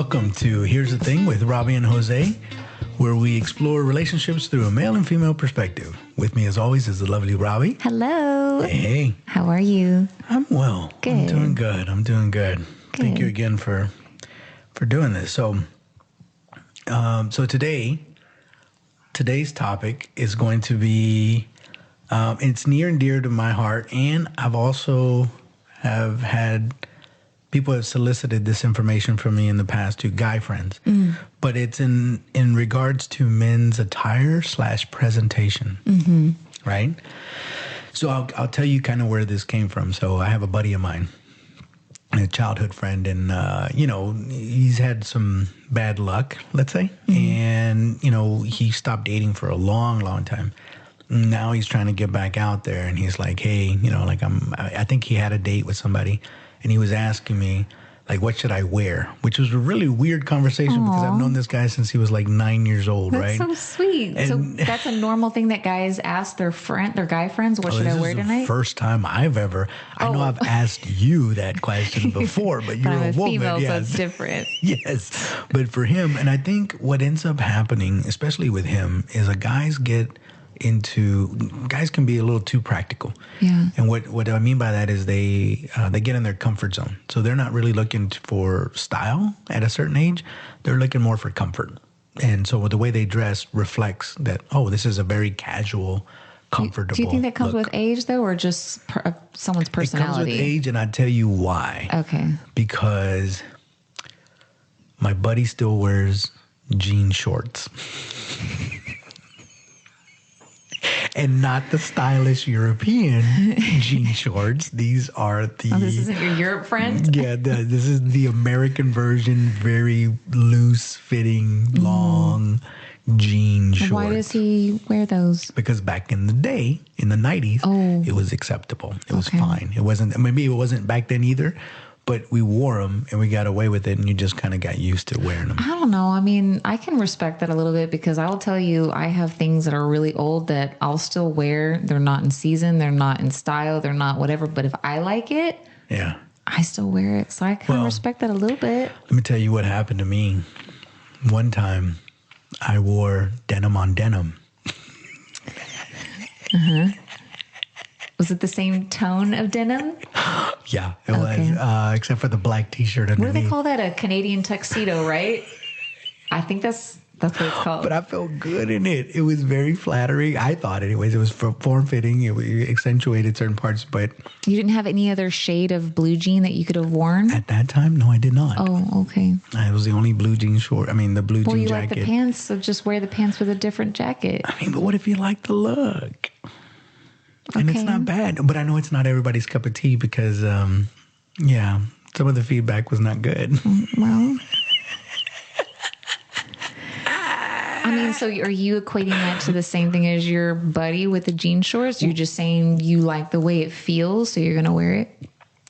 welcome to Here's the Thing with Robbie and Jose, where we explore relationships through a male and female perspective. With me, as always, is the lovely Robbie. Hello. Hey. How are you? I'm well. Good. I'm doing good. Thank you again for doing this. So today's topic is going to be, it's near and dear to my heart, and I've also have had people have solicited this information from me in the past to guy friends, but it's in regards to men's attire / presentation, right? So I'll tell you kind of where this came from. So I have a buddy of mine, a childhood friend, and he's had some bad luck, let's say, and he stopped dating for a long time. Now he's trying to get back out there, and he's like, hey, I think he had a date with somebody. And he was asking me, like, what should I wear? Which was a really weird conversation because I've known this guy since he was like 9 years old, That's right? so sweet. And so that's a normal thing that guys ask their guy friends, what should I wear This tonight? is the first time I've ever, I know I've asked you that question before, but you're I'm a woman. female, yes. so it's different. Yes. But for him, and I think what ends up happening, especially with him, is guys can be a little too practical. Yeah. And what I mean by that is they get in their comfort zone. So they're not really looking for style at a certain age. They're looking more for comfort. And so the way they dress reflects that, this is a very casual, comfortable Do you think that comes look. with age, though, or just someone's personality? It comes with age, and I'll tell you why. Okay. Because my buddy still wears jean shorts. And not the stylish European jean shorts. These are the... Oh, this isn't your Europe friend? Yeah, this is the American version, very loose-fitting, long jean shorts. Why does he wear those? Because back in the day, in the 90s, it was acceptable. It was fine. It wasn't... Maybe it wasn't back then either, but we wore them and we got away with it, and you just kind of got used to wearing them. I don't know. I mean, I can respect that a little bit because I will tell you, I have things that are really old that I'll still wear. They're not in season. They're not in style. They're not whatever. But if I like it, I still wear it. So I kind of respect that a little bit. Let me tell you what happened to me. One time I wore denim on denim. Was it the same tone of denim? Yeah, it was, except for the black T-shirt underneath. What do they call that? A Canadian tuxedo, right? I think that's what it's called. But I felt good in it. It was very flattering. I thought, anyways. It was form-fitting. It accentuated certain parts, but... You didn't have any other shade of blue jean that you could have worn? At that time, no, I did not. Oh, okay. It was the only blue jean short. I mean, the blue jean jacket. Well, you like the pants, so just wear the pants with a different jacket. I mean, but what if you like the look? And it's not bad. But I know it's not everybody's cup of tea because, some of the feedback was not good. Well... I mean, so are you equating that to the same thing as your buddy with the jean shorts? You're just saying you like the way it feels, so you're going to wear it?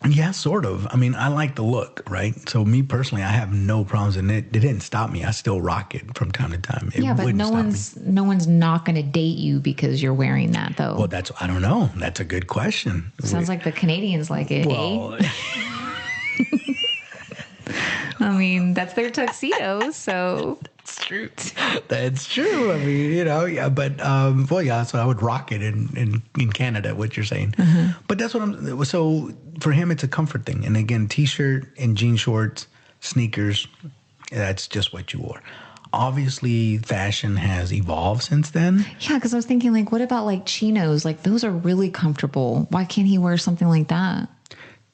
Yeah, sort of. I mean, I like the look, right? So me personally, I have no problems in it. It didn't stop me. I still rock it from time to time. But no one's not going to date you because you're wearing that, though. Well, I don't know. That's a good question. Sounds like the Canadians like it, eh? I mean, that's their tuxedo, so... That's true. I mean, but so I would rock it in Canada, what you're saying. But that's what so for him, it's a comfort thing. And again, T-shirt and jean shorts, sneakers, that's just what you wore. Obviously, fashion has evolved since then. Yeah, because I was thinking, like, what about like chinos? Like, those are really comfortable. Why can't he wear something like that?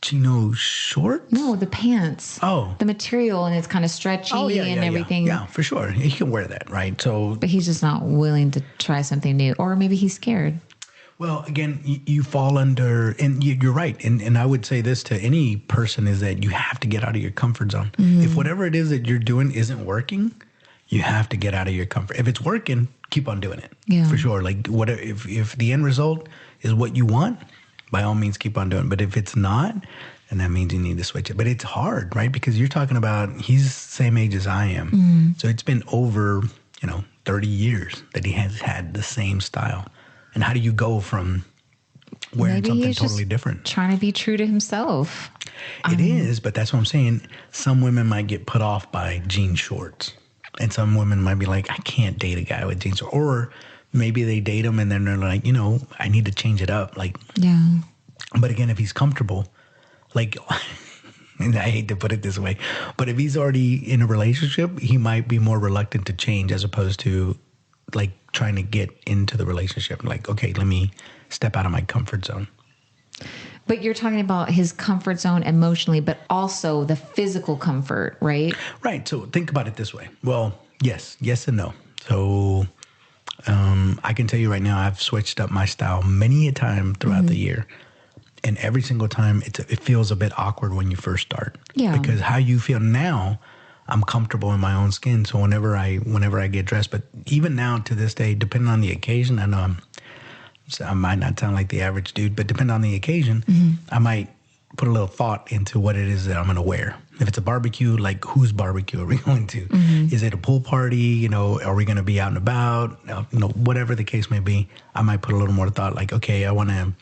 Chino shorts? No, the pants. Oh. The material, and it's kind of stretchy and everything. Yeah, for sure. He can wear that, right? But he's just not willing to try something new. Or maybe he's scared. Well, again, you fall under, and you're right. And I would say this to any person is that you have to get out of your comfort zone. If whatever it is that you're doing isn't working, you have to get out of your comfort. If it's working, keep on doing it. Yeah. For sure. Like, if the end result is what you want, by all means, keep on doing it. But if it's not, then that means you need to switch it. But it's hard, right? Because you're talking about, he's the same age as I am. So it's been over, 30 years that he has had the same style. And how do you go from wearing Maybe something he's totally just different. trying to be true to himself. It is, but that's what I'm saying. Some women might get put off by jean shorts. And some women might be like, I can't date a guy with jeans. Or maybe they date him and then they're like, I need to change it up. Like, Yeah. but again, if he's comfortable, like, and I hate to put it this way, but if he's already in a relationship, he might be more reluctant to change as opposed to like trying to get into the relationship. Like, okay, let me step out of my comfort zone. But you're talking about his comfort zone emotionally, but also the physical comfort, right? Right. So think about it this way. Well, yes and no. So I can tell you right now, I've switched up my style many a time throughout the year. And every single time it feels a bit awkward when you first start. Yeah. Because how you feel now, I'm comfortable in my own skin. So whenever I get dressed, but even now to this day, depending on the occasion, I know I might not sound like the average dude, but depending on the occasion, I might put a little thought into what it is that I'm going to wear. If it's a barbecue, like whose barbecue are we going to? Is it a pool party? Are we going to be out and about? Whatever the case may be, I might put a little more thought like, okay, I want to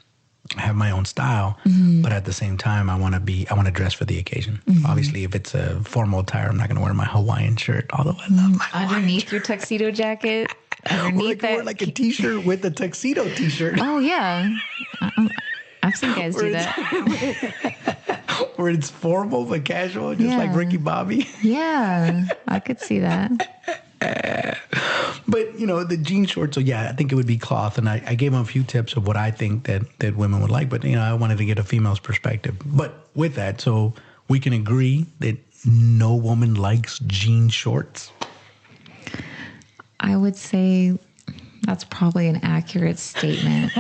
have my own style, but at the same time, I want to dress for the occasion. Obviously, if it's a formal attire, I'm not going to wear my Hawaiian shirt, although I love my underneath your tuxedo jacket. Underneath or like a t-shirt with a tuxedo t-shirt. Oh yeah, I've seen guys do that. Where it's formal but casual, just like Ricky Bobby. Yeah, I could see that. But the jean shorts. So yeah, I think it would be cloth, and I gave them a few tips of what I think that women would like. But I wanted to get a female's perspective. But with that, so we can agree that no woman likes jean shorts. I would say that's probably an accurate statement,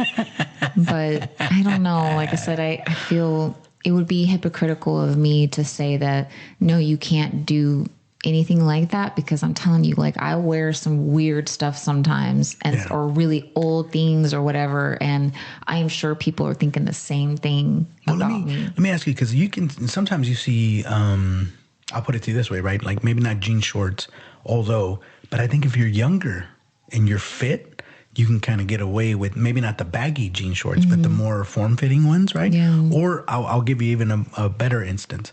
but I don't know. Like I said, I feel it would be hypocritical of me to say that, no, you can't do anything like that, because I'm telling you, like, I wear some weird stuff sometimes or really old things or whatever. And I am sure people are thinking the same thing about me. Let me ask you, because sometimes you see, I'll put it to you this way, right? Like maybe not jean shorts, but I think if you're younger and you're fit, you can kind of get away with maybe not the baggy jean shorts, but the more form-fitting ones, right? Yeah. Or I'll give you even a better instance.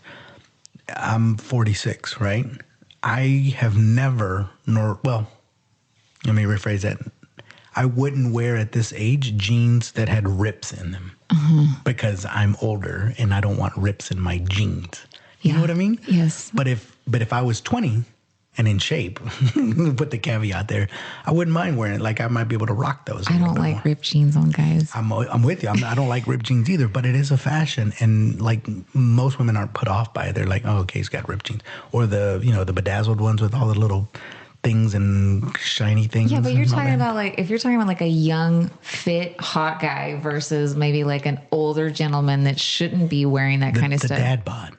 I'm 46, right? I have never, let me rephrase that. I wouldn't wear at this age jeans that had rips in them because I'm older and I don't want rips in my jeans. You know what I mean? Yes. But if I was 20 and in shape, put the caveat there, I wouldn't mind wearing it. Like I might be able to rock those. I don't like ripped jeans on guys. I'm with you. I don't like ripped jeans either, but it is a fashion. And like most women aren't put off by it. They're like, oh, okay, he's got ripped jeans. Or the bedazzled ones with all the little things and shiny things. Yeah, but you're talking about if you're talking about like a young, fit, hot guy versus maybe like an older gentleman that shouldn't be wearing that kind of stuff. The dad bod.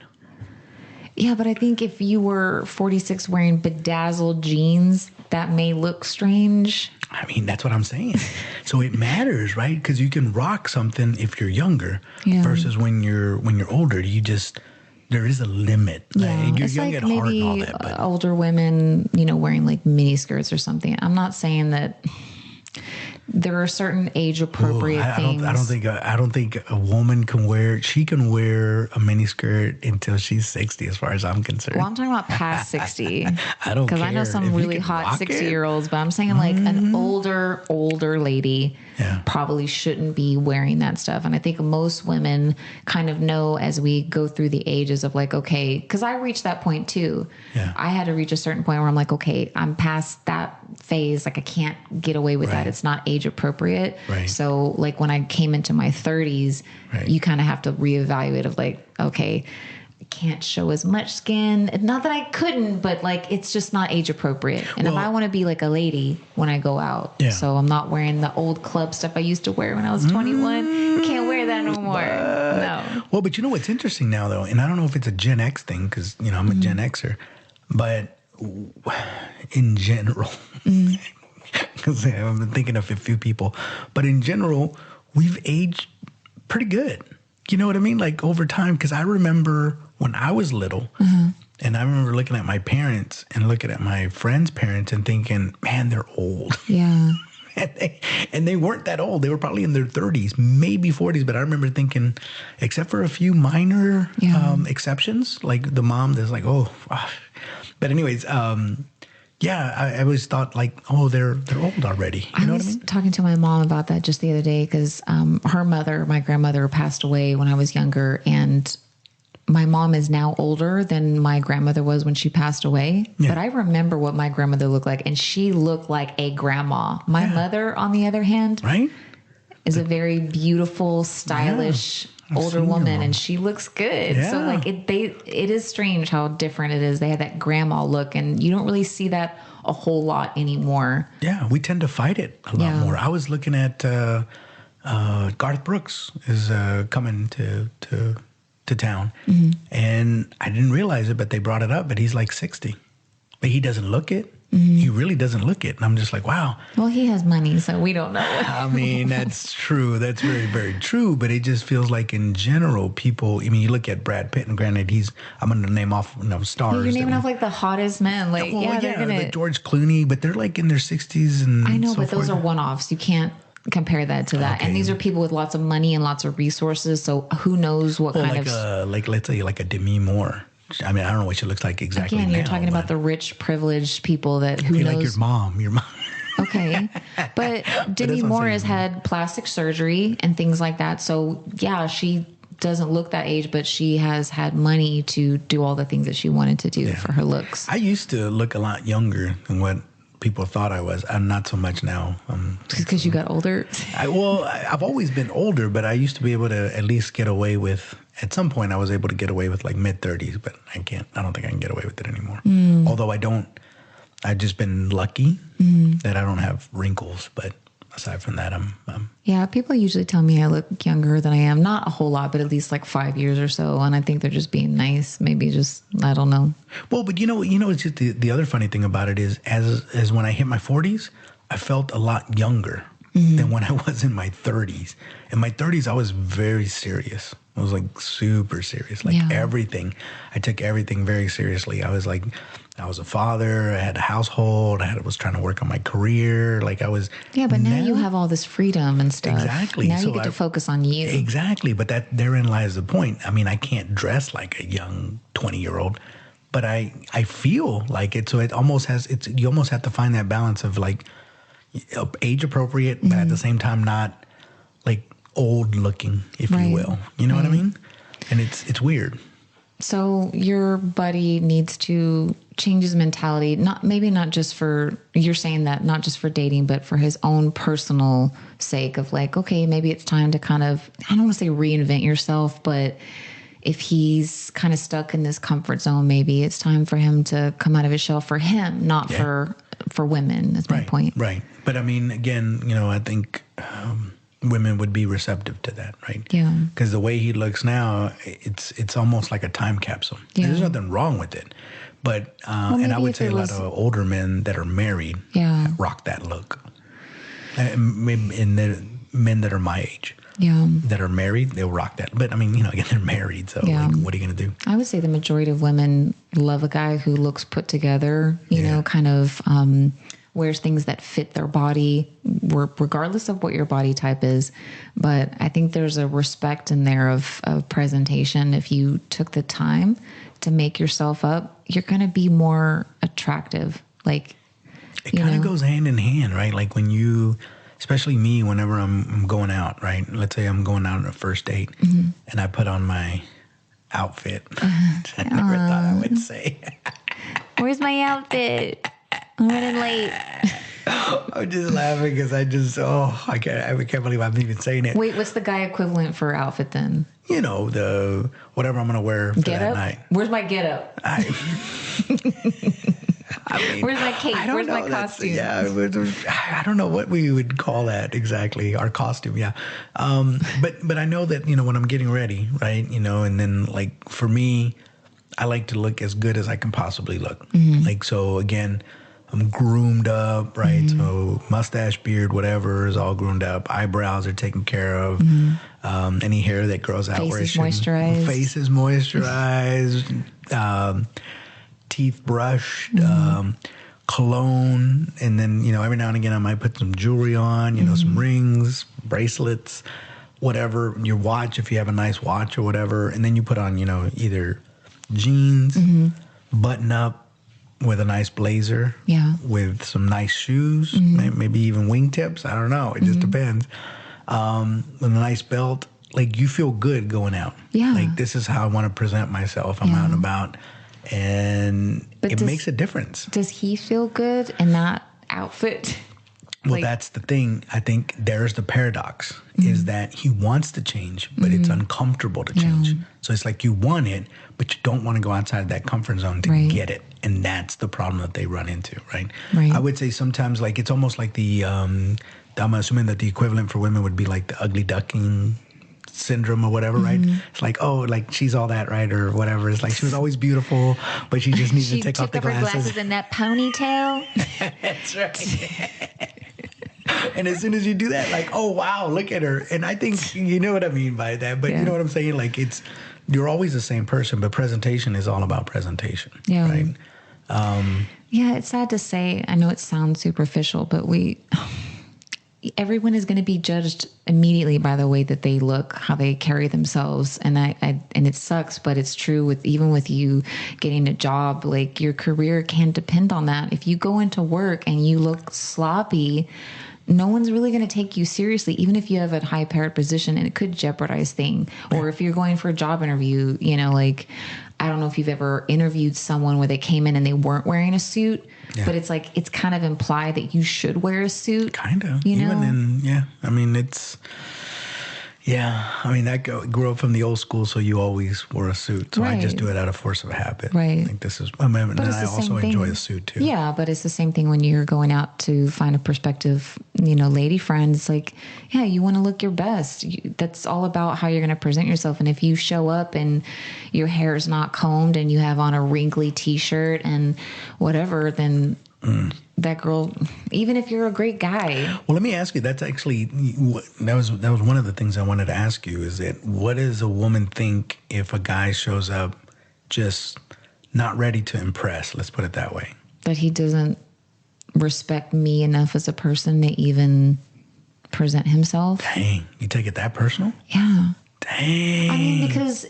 Yeah, but I think if you were 46 wearing bedazzled jeans, that may look strange. I mean, that's what I'm saying. So it matters, right? Because you can rock something if you're younger versus when you're older. There is a limit. Yeah, you're it's young like at heart maybe and all that. But older women, wearing like mini skirts or something. I'm not saying that. There are certain age appropriate things. I don't think a woman can wear. She can wear a mini skirt until she's 60, as far as I'm concerned. Well, I'm talking about past 60. I don't care. Because I know some really hot 60-year-olds, but I'm saying like an older lady probably shouldn't be wearing that stuff. And I think most women kind of know as we go through the ages of like, okay, because I reached that point too. Yeah. I had to reach a certain point where I'm like, okay, I'm past that phase. Like I can't get away with that. It's not age appropriate. Right. So like when I came into my 30s, you kind of have to reevaluate of like, okay, I can't show as much skin. Not that I couldn't, but like it's just not age appropriate. And if I want to be like a lady when I go out, so I'm not wearing the old club stuff I used to wear when I was 21. Can't wear that no more. No. Well, but you know what's interesting now though, and I don't know if it's a Gen X thing because I'm a Gen Xer, but in general, because I've been thinking of a few people, but in general, we've aged pretty good. You know what I mean? Like over time, because I remember when I was little, and I remember looking at my parents and looking at my friends' parents and thinking, man, they're old. Yeah. and they weren't that old. They were probably in their 30s, maybe 40s. But I remember thinking, except for a few minor exceptions, like the mom that's like, oh, gosh. But anyways, I always thought like, oh, they're old already. You know what I mean? Talking to my mom about that just the other day because her mother, my grandmother, passed away when I was younger, and my mom is now older than my grandmother was when she passed away. Yeah. But I remember what my grandmother looked like, and she looked like a grandma. My mother, on the other hand, is a very beautiful, stylish older woman, and she looks good. Yeah. So like it is strange how different it is. They have that grandma look, and you don't really see that a whole lot anymore. Yeah, we tend to fight it a lot more. I was looking at Garth Brooks is coming to town, and I didn't realize it, but they brought it up. But he's like 60, but he doesn't look it. He really doesn't look it. And I'm just like, wow. Well, he has money, so we don't know. I mean, that's true. That's very, very true. But it just feels like in general, people, I mean, you look at Brad Pitt, and granted, I'm going to name off stars. You're naming off like the hottest men. Like, they're going to. Like George Clooney, but they're like in their 60s. And I know, so but those are one-offs. You can't compare that to that. Okay. And these are people with lots of money and lots of resources. So who knows what kind of. Like, let's say like a Demi Moore. I mean, I don't know what she looks like exactly. Again, you're talking about the rich, privileged people that who knows. Like your mom. Okay. But Demi Moore has had plastic surgery and things like that. So yeah, she doesn't look that age, but she has had money to do all the things that she wanted to do for her looks. I used to look a lot younger than what people thought I was. I'm not so much now. Because you got older? I've always been older, but I used to be able to at least get away with, at some point I was able to get away with like mid-30s, but I don't think I can get away with it anymore. Although I've just been lucky that I don't have wrinkles, but aside from that, I'm yeah, people usually tell me I look younger than I am. Not a whole lot, but at least like 5 years or so. And I think they're just being nice. Maybe just, I don't know. Well, but you know, it's just the other funny thing about it is as when I hit my 40s, I felt a lot younger than when I was in my 30s. In my 30s, I was very serious. I was like super serious, like everything. I took everything very seriously. I was a father. I had a household. I was trying to work on my career. Like I was. Yeah, but now you have all this freedom and stuff. Exactly. Now you get to focus on you. Exactly. But therein lies the point. I mean, I can't dress like a young 20-year-old, but I feel like it. So it almost has. You almost have to find that balance of like age appropriate, but at the same time not like old looking, if you will. You know what I mean? And it's weird. So your buddy needs to change his mentality, not just for, you're saying that not just for dating, but for his own personal sake of like, okay, maybe it's time to kind of, I don't want to say reinvent yourself, but if he's kind of stuck in this comfort zone, maybe it's time for him to come out of his shell for him, not for women. That's my point. Right. But I mean, again, I think women would be receptive to that, right? Yeah. Because the way he looks now, it's almost like a time capsule. Yeah. There's nothing wrong with it. But, and I would say a lot of older men that are married rock that look. And the men that are my age. Yeah. That are married, they'll rock that. But I mean, again, they're married, so like, what are you going to do? I would say the majority of women love a guy who looks put together, you know, kind of wears things that fit their body, regardless of what your body type is. But I think there's a respect in there of presentation. If you took the time to make yourself up, you're going to be more attractive. Like, it kind of goes hand in hand, right? Like when you... Especially me, whenever I'm going out, right? Let's say I'm going out on a first date, and I put on my outfit. I never thought I would say. Where's my outfit? I'm running late. I'm just laughing because I can't believe I'm even saying it. Wait, what's the guy equivalent for outfit then? The whatever I'm going to wear for that night. Where's my get up? I mean, where's my cape? Where's my costume? I don't know what we would call that exactly. Our costume, but I know that when I'm getting ready, right? And then like for me, I like to look as good as I can possibly look. Like so again, I'm groomed up, right? So mustache, beard, whatever is all groomed up. Eyebrows are taken care of. Any hair that grows out where it should. Face is moisturized. Teeth brushed, cologne, and then, every now and again I might put some jewelry on, some rings, bracelets, whatever, your watch if you have a nice watch or whatever, and then you put on, either jeans, button up with a nice blazer, with some nice shoes, maybe even wingtips. I don't know. It just depends. With a nice belt, like you feel good going out. Yeah. Like this is how I want to present myself. I'm out and about, and it makes a difference. Does he feel good in that outfit? Well, that's the thing. I think there's the paradox is that he wants to change, but it's uncomfortable to change. So it's like you want it, but you don't want to go outside that comfort zone to get it. And that's the problem that they run into, right? I would say sometimes like it's almost like I'm assuming that the equivalent for women would be like the ugly duckling syndrome or whatever, right? It's like, oh, like she's all that, right? Or whatever. It's like she was always beautiful, but she just needs to take off the glasses. Her glasses and that ponytail. That's right. And as soon as you do that, like, oh, wow, look at her. And I think, you know what I mean by that. But you know what I'm saying? Like, you're always the same person, but presentation is all about presentation. Yeah. Right? Yeah, it's sad to say. I know it sounds superficial, but everyone is going to be judged immediately by the way that they look, how they carry themselves. And and it sucks, but it's true even with you getting a job, like your career can depend on that. If you go into work and you look sloppy, no one's really going to take you seriously, even if you have a high powered position, and it could jeopardize things. Or if you're going for a job interview, like, I don't know if you've ever interviewed someone where they came in and they weren't wearing a suit, but it's like, it's kind of implied that you should wear a suit. Kind of. I mean, I grew up from the old school, so you always wore a suit. So I just do it out of force of habit. Right. Like and I also enjoy a suit too. Yeah, but it's the same thing when you're going out to find a prospective, lady friend. It's like, yeah, you want to look your best. That's all about how you're going to present yourself. And if you show up and your hair is not combed and you have on a wrinkly t-shirt and whatever, then that girl, even if you're a great guy. Well, let me ask you, that's actually, that was one of the things I wanted to ask you, is that what does a woman think if a guy shows up just not ready to impress? Let's put it that way. That he doesn't respect me enough as a person to even present himself. Dang, you take it that personal? Yeah. Dang. I mean, because...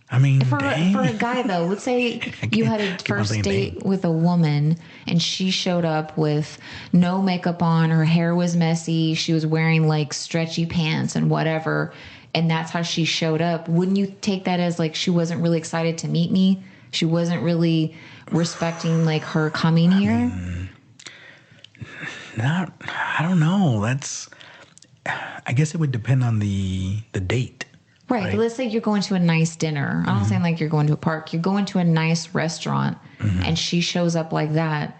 for a guy though, let's say you had a first date with a woman and she showed up with no makeup on, her hair was messy, she was wearing like stretchy pants and whatever, and that's how she showed up. Wouldn't you take that as like she wasn't really excited to meet me? She wasn't really respecting like her coming here? I don't know. I guess it would depend on the date. Right. But let's say you're going to a nice dinner. I'm not saying like you're going to a park. You're going to a nice restaurant and she shows up like that.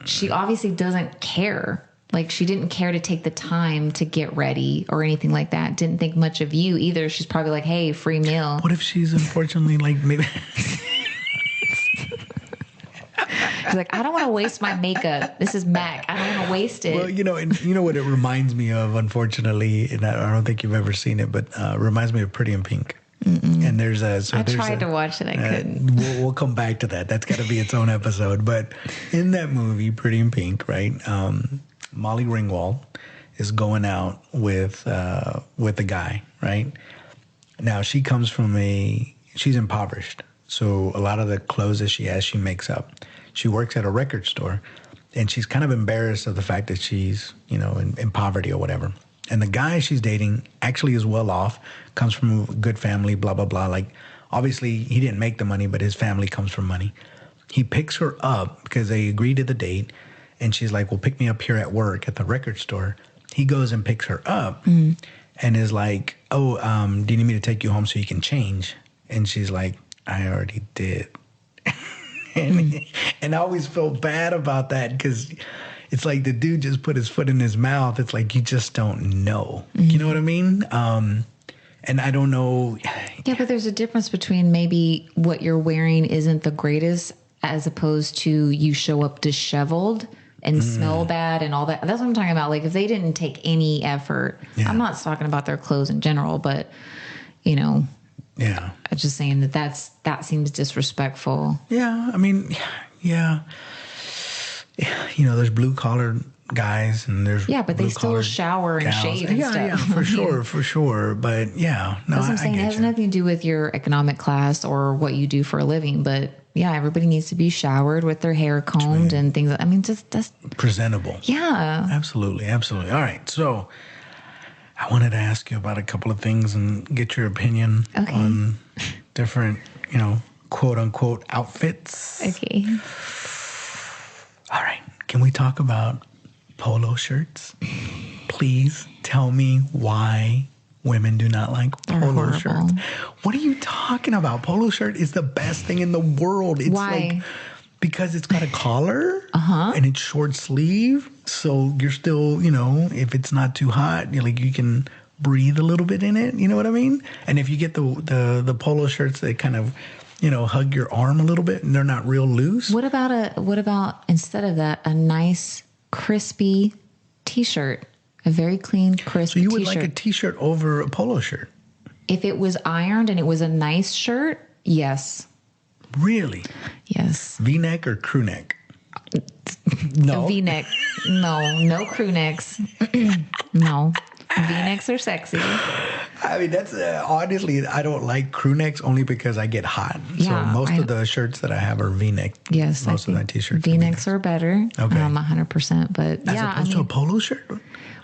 She obviously doesn't care. Like she didn't care to take the time to get ready or anything like that. Didn't think much of you either. She's probably like, hey, free meal. What if she's unfortunately like maybe... She's like, I don't want to waste my makeup. This is MAC. I don't want to waste it. Well, and you know what it reminds me of, unfortunately, and I don't think you've ever seen it, but reminds me of Pretty in Pink. And I tried to watch it. I couldn't. We'll come back to that. That's got to be its own episode. But in that movie, Pretty in Pink, right, Molly Ringwald is going out with a guy, right? Now, she comes from she's impoverished. So a lot of the clothes that she has, she makes up. She works at a record store, and she's kind of embarrassed of the fact that she's, in poverty or whatever. And the guy she's dating actually is well off, comes from a good family, blah, blah, blah. Like, obviously, he didn't make the money, but his family comes from money. He picks her up because they agreed to the date, and she's like, well, pick me up here at work at the record store. He goes and picks her up and is like, oh, do you need me to take you home so you can change? And she's like, I already did. And I always felt bad about that because it's like the dude just put his foot in his mouth. It's like you just don't know. You know what I mean? And I don't know. Yeah, but there's a difference between maybe what you're wearing isn't the greatest as opposed to you show up disheveled and smell bad and all that. That's what I'm talking about. Like if they didn't take any effort, I'm not talking about their clothes in general, but yeah. I'm just saying that seems disrespectful. Yeah. I mean, yeah. there's blue collar guys and there's but they still shower and shave and stuff. Yeah, for sure. But yeah, no, that's what I'm saying. It has nothing to do with your economic class or what you do for a living, but yeah, everybody needs to be showered with their hair combed and things. I mean, just that's presentable. Yeah, absolutely. All right, so I wanted to ask you about a couple of things and get your opinion on different, quote unquote outfits. Okay. All right. Can we talk about polo shirts? Please tell me why women do not like polo shirts. What are you talking about? Polo shirt is the best thing in the world. It's why? Because it's got a collar and it's short sleeve. So you're still, if it's not too hot, you can breathe a little bit in it. You know what I mean? And if you get the polo shirts, they kind of, hug your arm a little bit and they're not real loose. What about instead of that, a nice crispy t-shirt, a very clean, crisp t-shirt? So you would like a t-shirt over a polo shirt? If it was ironed and it was a nice shirt, yes. Really? Yes. V-neck or crew neck? No. V-neck. No crew necks. No. V-necks are sexy. I mean, that's honestly, I don't like crew necks only because I get hot. Yeah, so most of the shirts that I have are V-neck. Yes. Most of my t-shirts V-necks are better. Okay. 100%. But as opposed to a polo shirt?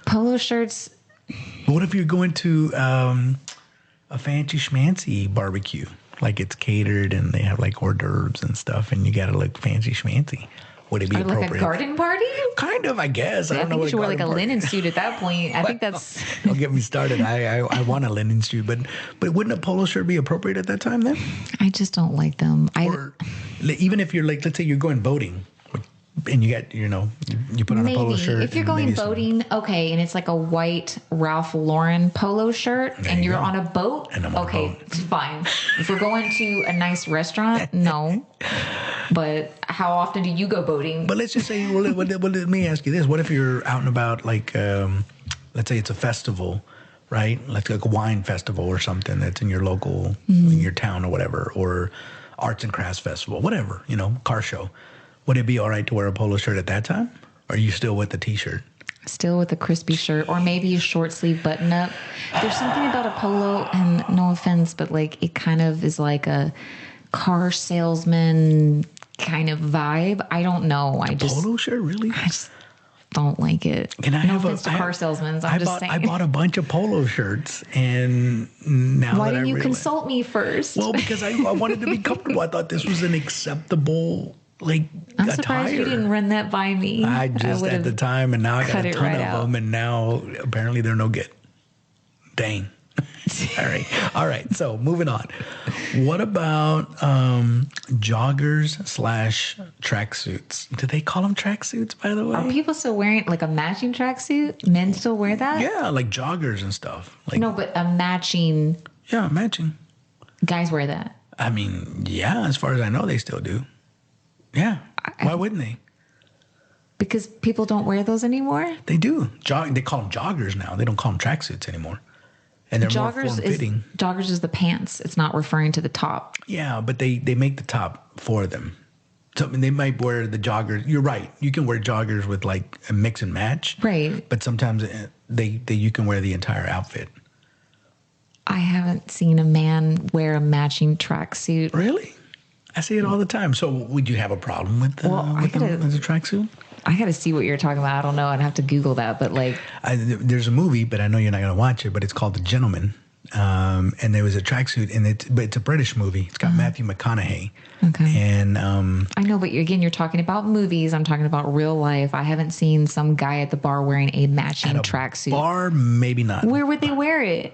Polo shirts. What if you're going to a fancy schmancy barbecue? Like it's catered and they have like hors d'oeuvres and stuff and you got to look fancy schmancy. Would it be appropriate? Like a garden party? Kind of, I guess. I don't know. I think you should wear like a linen suit at that point. I think that's. Don't get me started. I want a linen suit, but wouldn't a polo shirt be appropriate at that time then? I just don't like them. Or even if you're like, let's say you're going boating, and you got you put on a polo shirt. If you're going boating, okay, and it's like a white Ralph Lauren polo shirt, and you're on a boat, okay, fine. If we're going to a nice restaurant, no. But how often do you go boating? But let's just say, let me ask you this. What if you're out and about, like, let's say it's a festival, right? Like a wine festival or something that's in your local, in your town or whatever, or arts and crafts festival, whatever, car show. Would it be all right to wear a polo shirt at that time? Or are you still with the t-shirt? Still with a crispy shirt or maybe a short sleeve button up. There's something about a polo, and no offense, but like it kind of is like a car salesman kind of vibe. I don't know. Polo shirt, really? I just don't like it. Can I no offense to car salesmen. I'm just saying. I bought a bunch of polo shirts, and now why didn't you consult me first? Well, because I wanted to be comfortable. I thought this was an acceptable I'm surprised you didn't run that by me. I just at the time, and now I got a ton of them, and now apparently they're no good. Dang. All right. So moving on. What about joggers / tracksuits? Do they call them tracksuits, by the way? Are people still wearing like a matching tracksuit? Men still wear that? Yeah, like joggers and stuff. No, but a matching. Yeah, matching. Guys wear that. I mean, yeah, as far as I know, they still do. Yeah. Why wouldn't they? Because people don't wear those anymore? They do. They call them joggers now. They don't call them tracksuits anymore. And they're more form-fitting. Joggers is the pants. It's not referring to the top. Yeah, but they make the top for them. So I mean, they might wear the joggers. You're right. You can wear joggers with like a mix and match. Right. But sometimes you can wear the entire outfit. I haven't seen a man wear a matching tracksuit. Really? I see it all the time. So would you have a problem with the tracksuit? I got to see what you're talking about. I don't know. I'd have to Google that. But there's a movie, but I know you're not going to watch it, but it's called The Gentleman. And there was a tracksuit, but it's a British movie. It's got Matthew McConaughey. Okay. And I know, but again, you're talking about movies. I'm talking about real life. I haven't seen some guy at the bar wearing a matching tracksuit. Bar, maybe not. Where would they wear it?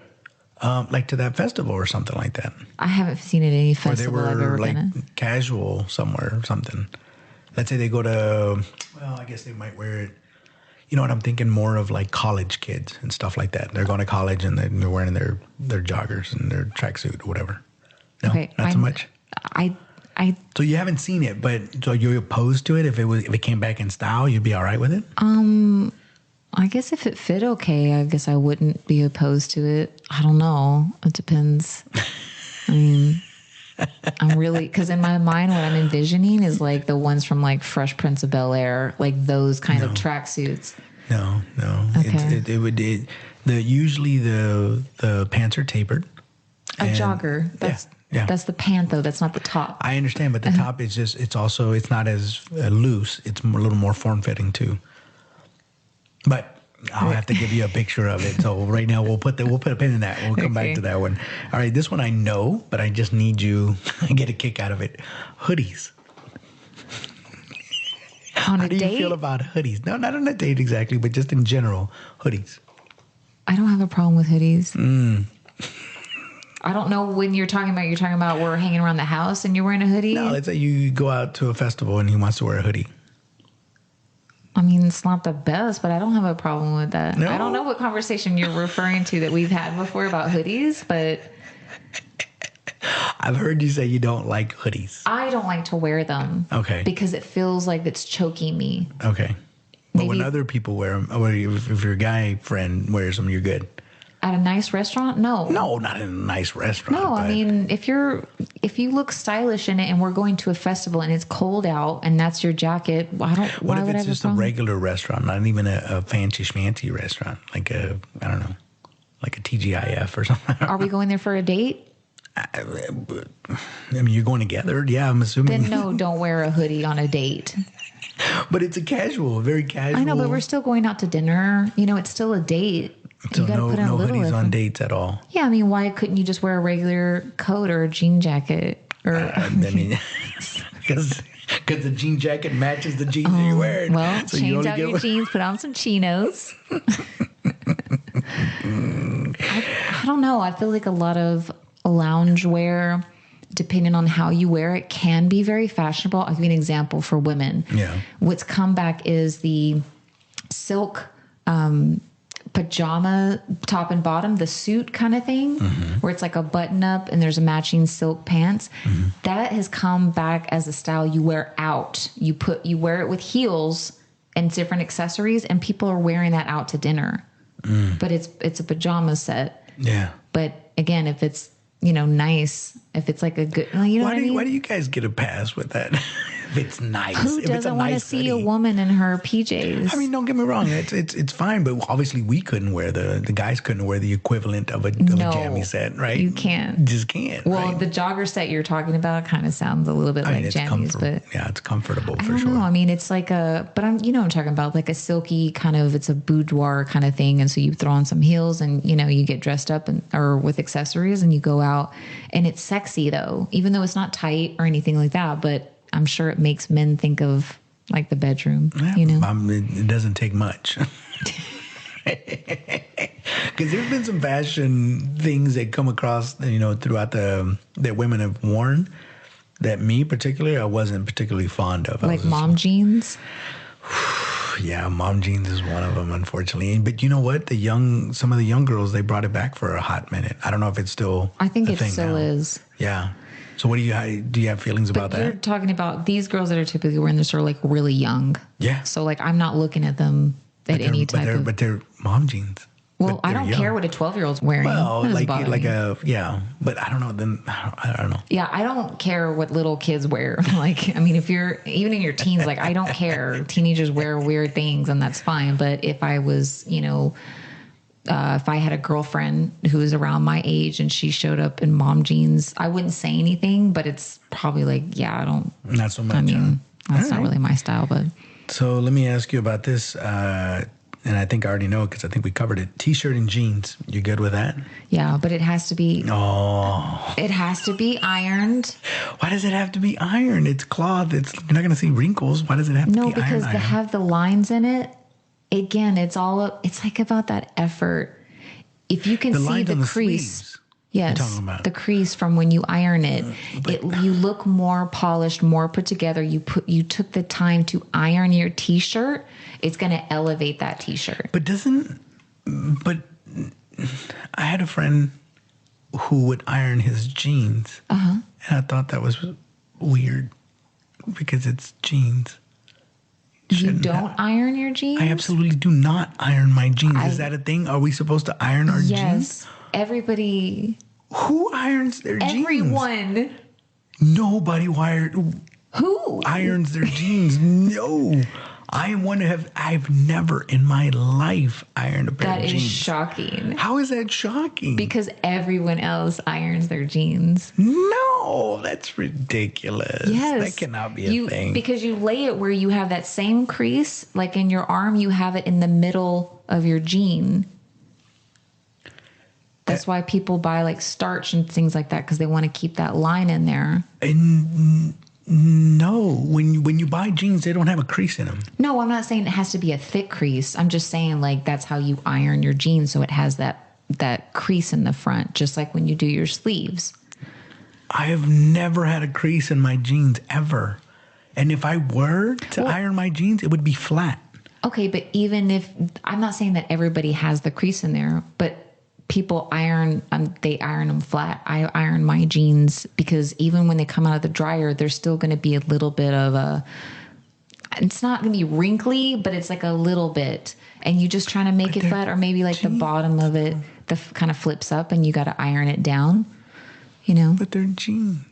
Like to that festival or something like that. I haven't seen it at any festival I've ever been in. Casual somewhere or something. Let's say they go to, I guess they might wear it. You know what I'm thinking? More of like college kids and stuff like that. They're going to college and they're wearing their joggers and their tracksuit or whatever. No, okay, not so much. So you haven't seen it, but so you're opposed to it. If it came back in style, you'd be all right with it. I guess if it fit okay, I guess I wouldn't be opposed to it. I don't know. It depends. I mean, I'm really, because in my mind, what I'm envisioning is like the ones from like Fresh Prince of Bel-Air, like those kind of tracksuits. No. Okay. Usually the pants are tapered. A jogger. That's the pant though. That's not the top. I understand, but the top is just, it's not as loose. It's a little more form fitting too. But I'll have to give you a picture of it. So right now we'll put a pin in that. We'll come back to that one. All right, this one I know, but I just need you to get a kick out of it. Hoodies. On a How do you date? feel about hoodies? No, not on a date exactly, but just in general, hoodies. I don't have a problem with hoodies. I don't know when you're talking about we're hanging around the house and you're wearing a hoodie. No, let's say you go out to a festival and he wants to wear a hoodie. I mean, it's not the best, but I don't have a problem with that. No? I don't know what conversation you're referring to that we've had before about hoodies, but I've heard you say you don't like hoodies. I don't like to wear them. Okay. Because it feels like it's choking me. Okay. But Maybe when other people wear them, or if your guy friend wears them, you're good. At a nice restaurant? No. No, not in a nice restaurant. No, I mean, if you look stylish in it and we're going to a festival and it's cold out and that's your jacket, What if it's just a regular restaurant, not even a fancy schmancy restaurant, like I don't know, like a TGIF or something? Are we going there for a date? I mean, you're going together. Yeah, I'm assuming. Then no, don't wear a hoodie on a date. But it's very casual. I know, but we're still going out to dinner. You know, it's still a date. So you got to put in a little hoodies effort. on dates at all. Yeah, I mean, why couldn't you just wear a regular coat or a jean jacket? Or I mean, because the jean jacket matches the jeans that you're wearing. Well, so change out your jeans, put on some chinos. I don't know. I feel like a lot of loungewear, depending on how you wear it, can be very fashionable. I'll give you an example for women. Yeah. What's come back is the silk pajama top and bottom, the suit kind of thing, where it's like a button up and there's a matching silk pants. That has come back as a style you wear out. You wear it with heels and different accessories, and people are wearing that out to dinner. But it's a pajama set. Yeah. But again, if it's nice, if it's like a good, what I mean? Why do you guys get a pass with that? If it's nice. Who doesn't want to see a woman in her PJs? I mean, don't get me wrong. It's fine, but obviously we couldn't wear the guys couldn't wear the equivalent of a jammy set, right? You can't. You just can't. Well, right? the jogger set you're talking about kind of sounds a little bit like jammies, but yeah, it's comfortable I for don't sure. know. I mean, it's like but I'm talking about like a silky kind of, it's a boudoir kind of thing, and so you throw on some heels and you get dressed up or with accessories and you go out, and it's sexy though, even though it's not tight or anything like that, but I'm sure it makes men think of like the bedroom, It doesn't take much. Because there's been some fashion things that come across, throughout that women have worn that me particularly, I wasn't particularly fond of. Like mom jeans? Yeah, mom jeans is one of them, unfortunately. But you know what? Some of the young girls, they brought it back for a hot minute. I don't know if it's still I think a it thing still now. is. Yeah. So do you have feelings about You're that? talking about these girls that are typically wearing this are like really young. Yeah. So like I'm not looking at them at any type of. But they're mom jeans. Well, I don't care what a 12-year-old's wearing. Well, That doesn't bother me. but I don't know. Then I don't know. Yeah, I don't care what little kids wear. Like, I mean, if you're even in your teens, like I don't care. Teenagers wear weird things, and that's fine. But if I was, if I had a girlfriend who was around my age and she showed up in mom jeans, I wouldn't say anything. But it's probably like, yeah, I don't. Not so much. I mean, that's not really my style. But so let me ask you about this. And I think I already know it because I think we covered it. T-shirt and jeans. You good with that? yeah, but it has to be. Oh. It has to be ironed. Why does it have to be ironed? It's cloth. You're not going to see wrinkles. Why does it have to be ironed? No, because to have the lines in it, again, it's like about that effort. If you can see the crease. Sleeves. Yes, the crease from when you iron it, you look more polished, more put together. You took the time to iron your T-shirt. It's going to elevate that T-shirt. But I had a friend who would iron his jeans, and I thought that was weird because it's jeans. You don't iron your jeans? I absolutely do not iron my jeans. Is that a thing? Are we supposed to iron our jeans? Yes. Everybody. Who irons their jeans? Everyone. Nobody Who? irons their jeans. No. I've never in my life ironed a pair of jeans. That is shocking. How is that shocking? Because everyone else irons their jeans. No, that's ridiculous. Yes. That cannot be a thing. Because you lay it where you have that same crease, like in your arm, you have it in the middle of your jean. That's why people buy like starch and things like that, because they want to keep that line in there. And no, when you buy jeans, they don't have a crease in them. No, I'm not saying it has to be a thick crease. I'm just saying like that's how you iron your jeans, so it has that crease in the front, just like when you do your sleeves. I have never had a crease in my jeans ever. And if I were to iron my jeans, it would be flat. Okay, but even if, I'm not saying that everybody has the crease in there, but people iron, they iron them flat. I iron my jeans because even when they come out of the dryer, there's still going to be a little bit of it's not going to be wrinkly, but it's like a little bit. And you just trying to make it flat, or maybe like the bottom of it kind of flips up and you got to iron it down, you know? But they're jeans.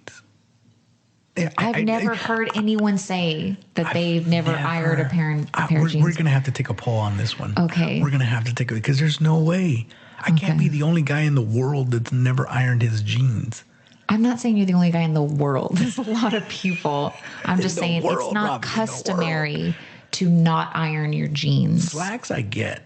Yeah, I've never heard anyone say that they've never ironed a pair of jeans. We're going to have to take a poll on this one. Okay. We're going to have to take it because there's no way. I can't be the only guy in the world that's never ironed his jeans. I'm not saying you're the only guy in the world. There's a lot of people. I'm just saying it's not customary to not iron your jeans. Slacks, I get.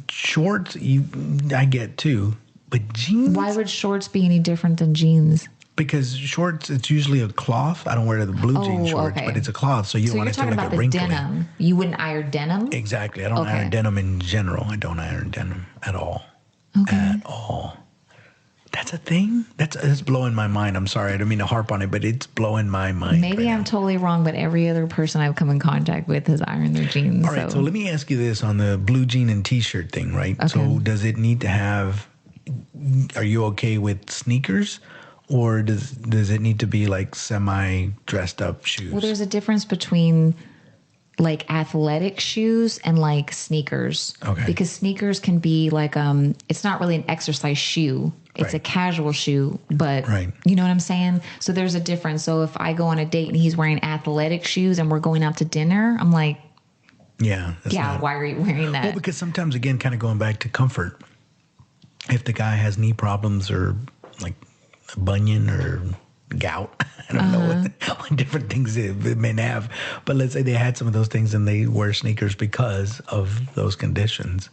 Shorts, I get too. But jeans? Why would shorts be any different than jeans? Because shorts, it's usually a cloth. I don't wear the blue jean shorts, but it's a cloth, so you don't want it to look like a wrinkly. Denim. You wouldn't iron denim? Exactly. I don't iron denim in general. I don't iron denim at all. Okay. At all. That's a thing? That's blowing my mind. I'm sorry. I don't mean to harp on it, but it's blowing my mind. Maybe I'm totally wrong, but every other person I've come in contact with has ironed their jeans. All right, so let me ask you this on the blue jean and t-shirt thing, right? Okay. So does it need to have, are you okay with sneakers? Or does it need to be like semi-dressed up shoes? Well, there's a difference between like athletic shoes and like sneakers. Okay. Because sneakers can be like, it's not really an exercise shoe. It's a casual shoe, but you know what I'm saying? So there's a difference. So if I go on a date and he's wearing athletic shoes and we're going out to dinner, I'm like, why are you wearing that? Well, because sometimes, again, kind of going back to comfort, if the guy has knee problems or like a bunion or gout, I don't know what different things it may have, but let's say they had some of those things and they wear sneakers because of those conditions.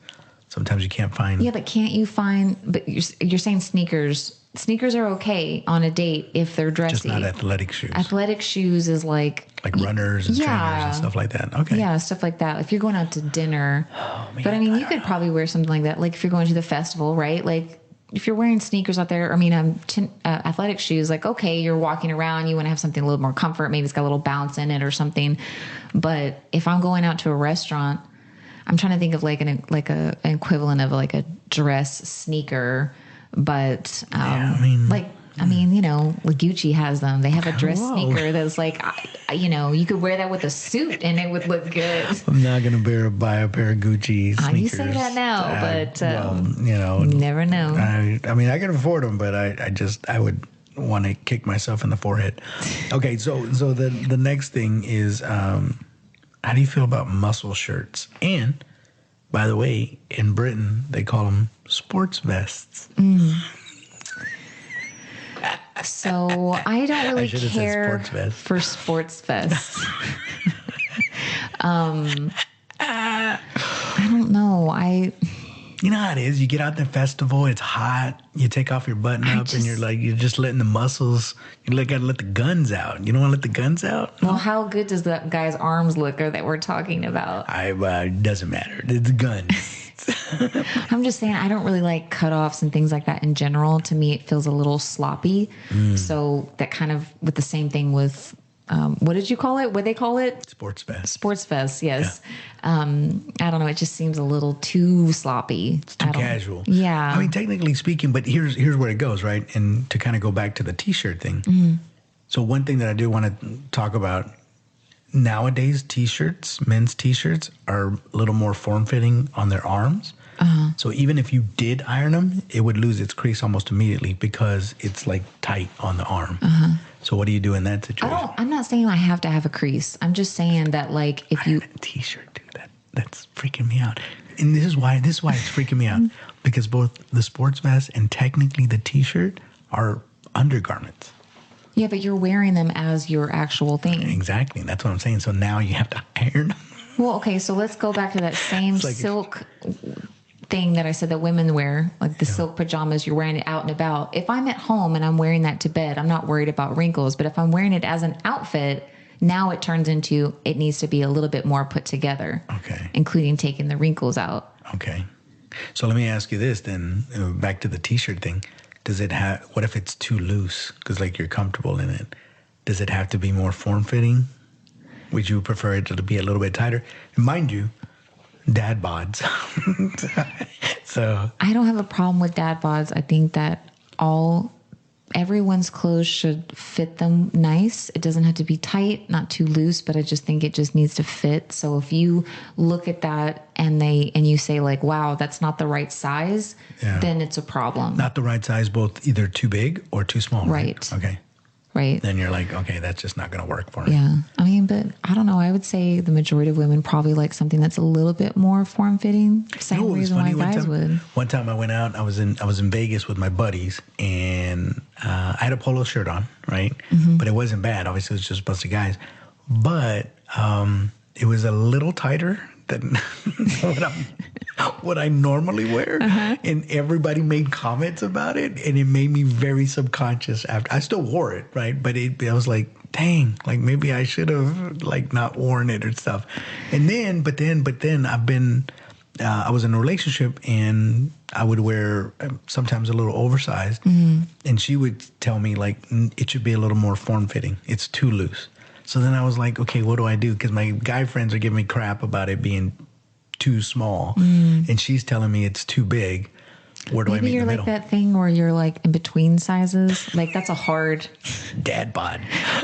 Sometimes you can't find. Yeah, but can't you find? But you're saying sneakers. Sneakers are okay on a date if they're dressy. Just not athletic shoes. Athletic shoes is like runners and trainers and stuff like that. Okay. Yeah, stuff like that. If you're going out to dinner, but I mean, you could probably wear something like that. Like if you're going to the festival, right? Like if you're wearing sneakers out there, athletic shoes. Like okay, you're walking around, you want to have something a little more comfort. Maybe it's got a little bounce in it or something. But if I'm going out to a restaurant, I'm trying to think of like an equivalent of like a dress sneaker, but you know, like Gucci has them. They have a dress sneaker that's like, you could wear that with a suit and it would look good. I'm not gonna buy a pair of Gucci sneakers. You say that now, but you never know. I mean, I can afford them, but I would want to kick myself in the forehead. Okay, so the next thing is. How do you feel about muscle shirts? And, by the way, in Britain, they call them sports vests. So I don't really care for sports vests. I don't know. You know how it is. You get out the festival, it's hot. You take off your button up, and you're just letting the muscles. You gotta let the guns out. You don't want to let the guns out. Well, how good does that guy's arms look, or that we're talking about? It doesn't matter. It's guns. I'm just saying, I don't really like cutoffs and things like that in general. To me, it feels a little sloppy. So that kind of with the same thing with. What did you call it? What they call it? Sports vest. Sports vest, yes. Yeah. I don't know. It just seems a little too sloppy. It's too casual. Yeah. I mean, technically speaking, but here's where it goes, right? And to kind of go back to the T-shirt thing. So one thing that I do want to talk about, nowadays T-shirts, men's T-shirts are a little more form-fitting on their arms. So even if you did iron them, it would lose its crease almost immediately because it's like tight on the arm. So what do you do in that situation? I'm not saying I have to have a crease. I'm just saying that, like, if you a t-shirt, dude, that's freaking me out. And this is why it's freaking me out, because both the sports vest and technically the t-shirt are undergarments. Yeah, but you're wearing them as your actual thing. Exactly. That's what I'm saying. So now you have to iron them. Well, okay, so let's go back to that same like silk thing that I said that women wear, like the silk pajamas, you're wearing it out and about. If I'm at home and I'm wearing that to bed, I'm not worried about wrinkles. But if I'm wearing it as an outfit, now it turns into, it needs to be a little bit more put together. Okay. Including taking the wrinkles out. Okay. So let me ask you this then, back to the t-shirt thing. Does it have, what if it's too loose? Because like you're comfortable in it. Does it have to be more form-fitting? Would you prefer it to be a little bit tighter? And mind you, dad bods. So I don't have a problem with dad bods. I think that everyone's clothes should fit them nice. It doesn't have to be tight, not too loose, but I just think it just needs to fit. So if you look at that and you say like, wow, that's not the right size, then it's a problem. Not the right size, both either too big or too small. Right. Okay. Right. Then you're like, okay, that's just not going to work for me. Yeah. I mean, but I don't know. I would say the majority of women probably like something that's a little bit more form-fitting. Same reason why guys would. One time I went out, I was in Vegas with my buddies, and I had a polo shirt on, right? Mm-hmm. But it wasn't bad. Obviously, it was just a bunch of guys. But it was a little tighter than what I normally wear. Uh-huh. And everybody made comments about it, and it made me very subconscious after. I still wore it, right? But I was like, dang, like maybe I should have like not worn it or stuff. And then, but then I was in a relationship, and I would wear sometimes a little oversized, and she would tell me like it should be a little more form-fitting. It's too loose. So then I was like, okay, what do I do? Because my guy friends are giving me crap about it being too small, and she's telling me it's too big. Where do I meet in the middle? Maybe you're like that thing where you're like in between sizes. Like that's a hard dad bod.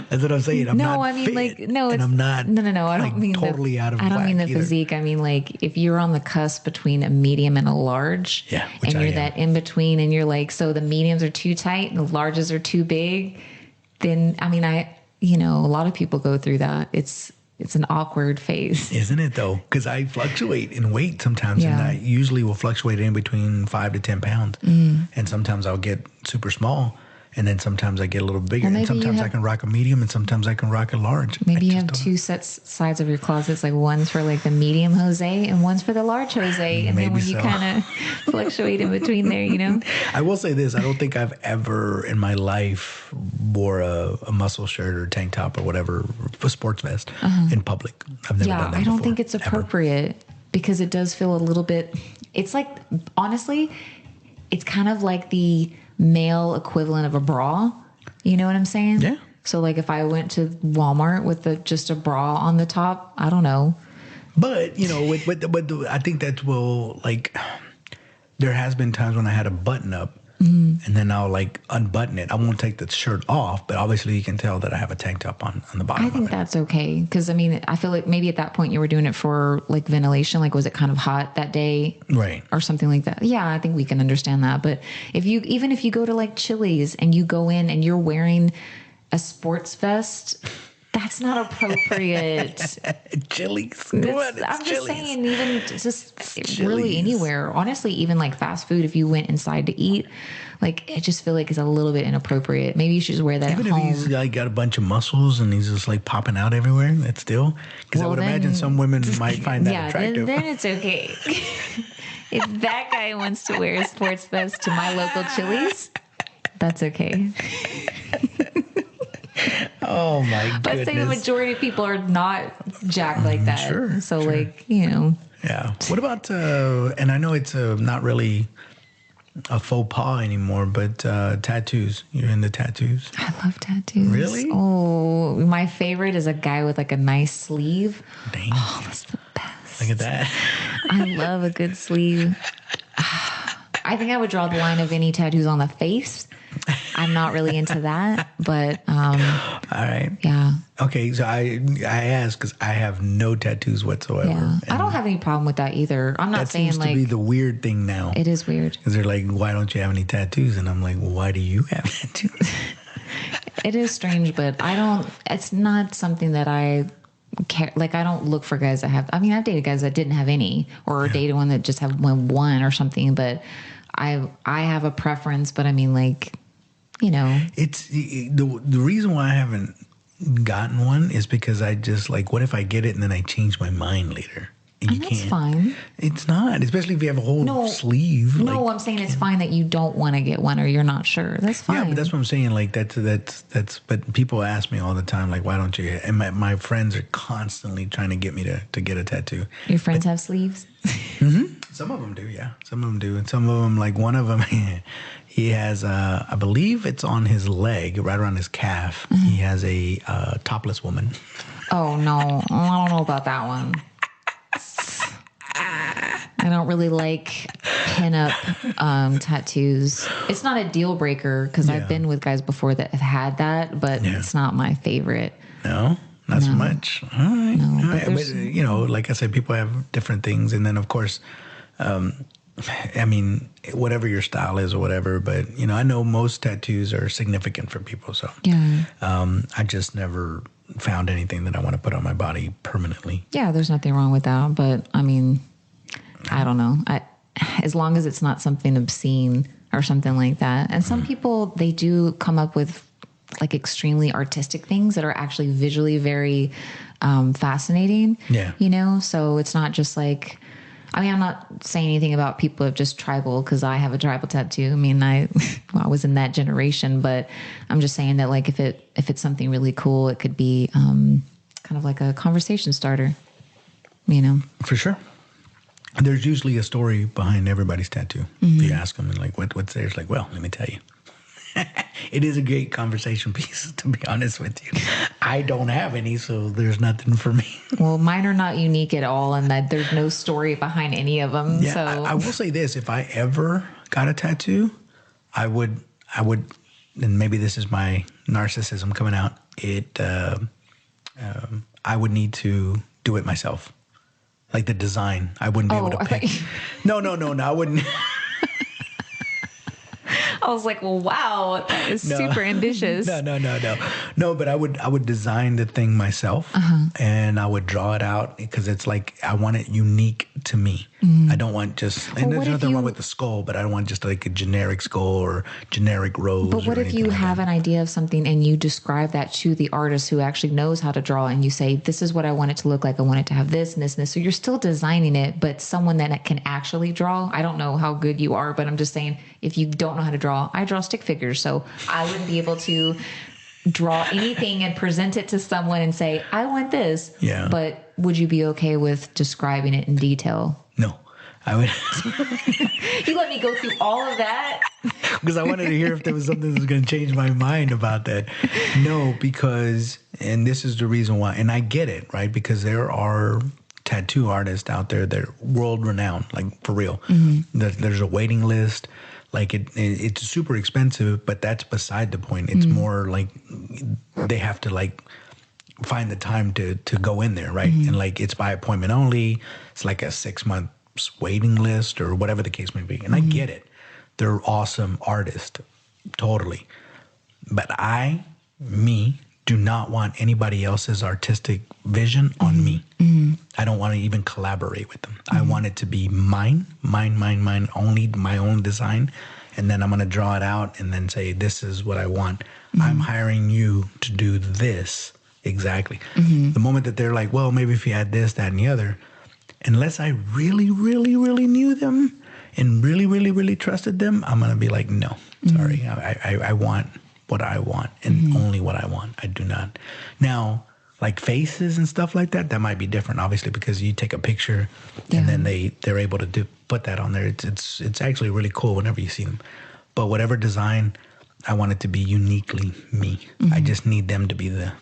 That's what I'm saying. I'm not fit, and I'm not. No. I don't mean totally out of. I don't mean the either. Physique. I mean like if you're on the cusp between a medium and a large, and you're that in between, and you're like, so the mediums are too tight and the larges are too big. Then I mean a lot of people go through that. It's an awkward phase. Isn't it though? Because I fluctuate in weight sometimes, and I usually will fluctuate in between 5 to 10 pounds. And sometimes I'll get super small, and then sometimes I get a little bigger. And sometimes I can rock a medium, and sometimes I can rock a large. Maybe you have two sides of your closets, like one's for like the medium Jose and one's for the large Jose. And then when you kind of fluctuate in between there, I will say this. I don't think I've ever in my life wore a muscle shirt or tank top or whatever, a sports vest in public. I've never done that I don't before, think it's appropriate because it does feel a little bit, it's like, honestly, it's kind of like the male equivalent of a bra. You know what I'm saying? Yeah. So like if I went to Walmart with just a bra on the top, I don't know. But, I think that will like, there has been times when I had a button up and then I'll like unbutton it. I won't take the shirt off, but obviously you can tell that I have a tank top on the bottom. I think that's okay. Because I mean, I feel like maybe at that point you were doing it for like ventilation. Like, was it kind of hot that day? Right. Or something like that. Yeah, I think we can understand that. But even if you go to like Chili's and you go in and you're wearing a sports vest, that's not appropriate. Chili's. I'm just saying, even just really anywhere. Honestly, even like fast food, if you went inside to eat, like I just feel like it's a little bit inappropriate. Maybe you should just wear that even at home. Even if he's like got a bunch of muscles and he's just like popping out everywhere, that's still, because I would imagine some women might find that attractive. Then it's okay. If that guy wants to wear a sports vest to my local Chili's, that's okay. Oh my goodness. But say the majority of people are not jacked like that. Sure. So like, Yeah. What about, and I know it's not really a faux pas anymore, but tattoos. You're into tattoos? I love tattoos. Really? Oh, my favorite is a guy with like a nice sleeve. Dang. Oh, that's the best. Look at that. I love a good sleeve. I think I would draw the line of any tattoos on the face. I'm not really into that, but all right. Yeah. Okay, so I asked because I have no tattoos whatsoever. Yeah. I don't have any problem with that either. I'm not saying like that seems to be the weird thing now. It is weird because they're like, "Why don't you have any tattoos?" And I'm like, well, "Why do you have tattoos?" It is strange, but it's not something that I care. Like, I don't look for guys that have, I mean, I've dated guys that didn't have any, or dated one that just have one or something, but I have a preference, but I mean, like, you know. It's the reason why I haven't gotten one is because I just like, what if I get it and then I change my mind later? You That's can't. fine. It's not, especially if you have a whole sleeve. No, like, I'm saying it's fine that you don't want to get one or you're not sure. That's fine. Yeah, but that's what I'm saying. Like that's. But people ask me all the time, like, why don't you? And my friends are constantly trying to get me to get a tattoo. Your friends have sleeves? Mm-hmm. Some of them do, yeah. Some of them do, and some of them, like one of them, he has. I believe it's on his leg, right around his calf. Mm-hmm. He has a topless woman. Oh no, I don't know about that one. I don't really like pinup tattoos. It's not a deal breaker because I've been with guys before that have had that, but it's not my favorite. No, not so much. All right. No, all right. But, you know, like I said, people have different things. And then, of course, I mean, whatever your style is or whatever, but, you know, I know most tattoos are significant for people. So I just never found anything that I want to put on my body permanently. Yeah, there's nothing wrong with that. But, I mean, I don't know. As long as it's not something obscene or something like that. And some people, they do come up with like extremely artistic things that are actually visually very fascinating. Yeah. You know, so it's not just like, I mean, I'm not saying anything about people of just tribal because I have a tribal tattoo. I mean, I was in that generation, but I'm just saying that like if it's something really cool, it could be kind of like a conversation starter, you know? For sure. There's usually a story behind everybody's tattoo. Mm-hmm. If you ask them and like, what's there? It's like, well, let me tell you. It is a great conversation piece, to be honest with you. I don't have any, so there's nothing for me. Well, mine are not unique at all, and that there's no story behind any of them. Yeah, so I will say this: if I ever got a tattoo, I would, and maybe this is my narcissism coming out. I would need to do it myself. Like the design, I wouldn't be able to pick. No, I wouldn't. I was like, well, wow, that is super ambitious. No, but I would design the thing myself and I would draw it out because it's like, I want it unique to me. I don't want just, and there's nothing wrong with the skull, but I don't want just like a generic skull or generic rose. But what if you have an idea of something and you describe that to the artist who actually knows how to draw and you say, this is what I want it to look like. I want it to have this and this and this. So you're still designing it, but someone that can actually draw. I don't know how good you are, but I'm just saying, if you don't know how to draw, I draw stick figures. So I wouldn't be able to draw anything and present it to someone and say, I want this. Yeah. But would you be okay with describing it in detail? No, I would. You let me go through all of that? Because I wanted to hear if there was something that was going to change my mind about that. No, because, and this is the reason why, and I get it, right? Because there are tattoo artists out there that are world renowned, like for real. Mm-hmm. There's a waiting list. Like it's super expensive, but that's beside the point. It's more like they have to like find the time to go in there, right? And like it's by appointment only. It's like a 6 month waiting list or whatever the case may be. And I get it. They're awesome artists, totally. But me, do not want anybody else's artistic vision on me. I don't want to even collaborate with them. I want it to be mine, only my own design. And then I'm going to draw it out and then say, this is what I want. I'm hiring you to do this exactly. The moment that they're like, well, maybe if you add this, that, and the other, unless I really, really, really knew them and really, really, really trusted them, I'm going to be like, no, sorry. I want what I want and only what I want. I do not. Now, like faces and stuff like that, that might be different, obviously, because you take a picture and then they're able to put that on there. It's actually really cool whenever you see them. But whatever design, I want it to be uniquely me. I just need them to be the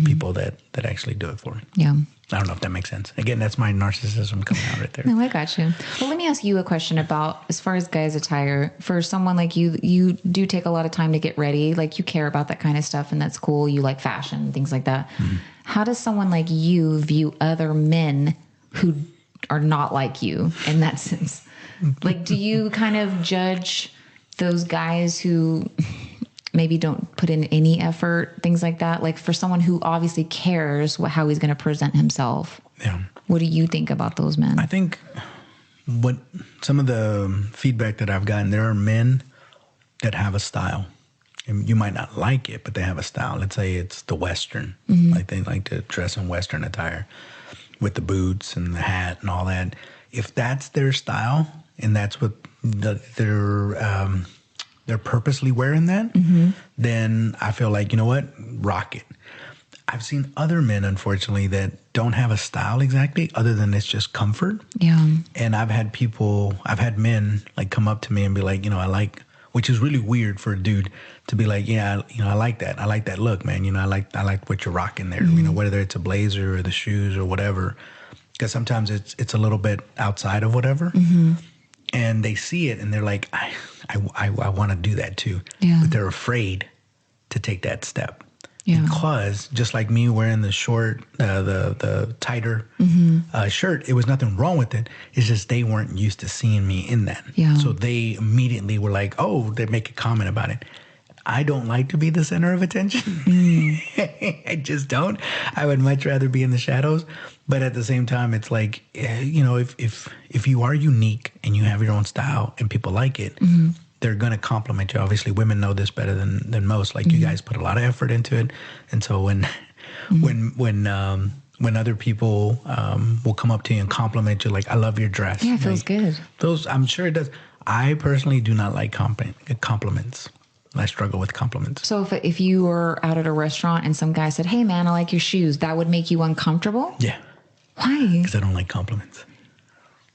people that actually do it for me. Yeah. I don't know if that makes sense. Again, that's my narcissism coming out right there. No, I got you. Well, let me ask you a question about, as far as guys' attire, for someone like you do take a lot of time to get ready. Like you care about that kind of stuff and that's cool. You like fashion, things like that. How does someone like you view other men who are not like you in that sense? Like, do you kind of judge those guys who maybe don't put in any effort, things like that. Like for someone who obviously cares how he's going to present himself. Yeah. What do you think about those men? I think what some of the feedback that I've gotten, there are men that have a style. And you might not like it, but they have a style. Let's say it's the Western. Like they like to dress in Western attire with the boots and the hat and all that. If that's their style and that's what they're purposely wearing that, then I feel like, you know what, rock it. I've seen other men, unfortunately, that don't have a style exactly other than it's just comfort. Yeah. And I've had men like come up to me and be like, you know, I like, which is really weird for a dude to be like, yeah, you know, I like that look, man. You know, I like what you're rocking there. You know, whether it's a blazer or the shoes or whatever, because sometimes it's a little bit outside of whatever, and they see it and they're like, I want to do that too, but they're afraid to take that step. Yeah. Because just like me wearing the short, the tighter shirt, it was nothing wrong with it. It's just they weren't used to seeing me in that. Yeah. So they immediately were like, oh, they make a comment about it. I don't like to be the center of attention. I just don't. I would much rather be in the shadows. But at the same time, it's like, you know, if you are unique and you have your own style and people like it, they're going to compliment you. Obviously, women know this better than most. Like you guys put a lot of effort into it. And so when other people will come up to you and compliment you, like, I love your dress. Yeah, it feels good. I'm sure it does. I personally do not like compliments. I struggle with compliments. So if you were out at a restaurant and some guy said, hey, man, I like your shoes, that would make you uncomfortable? Yeah. Why? Because I don't like compliments.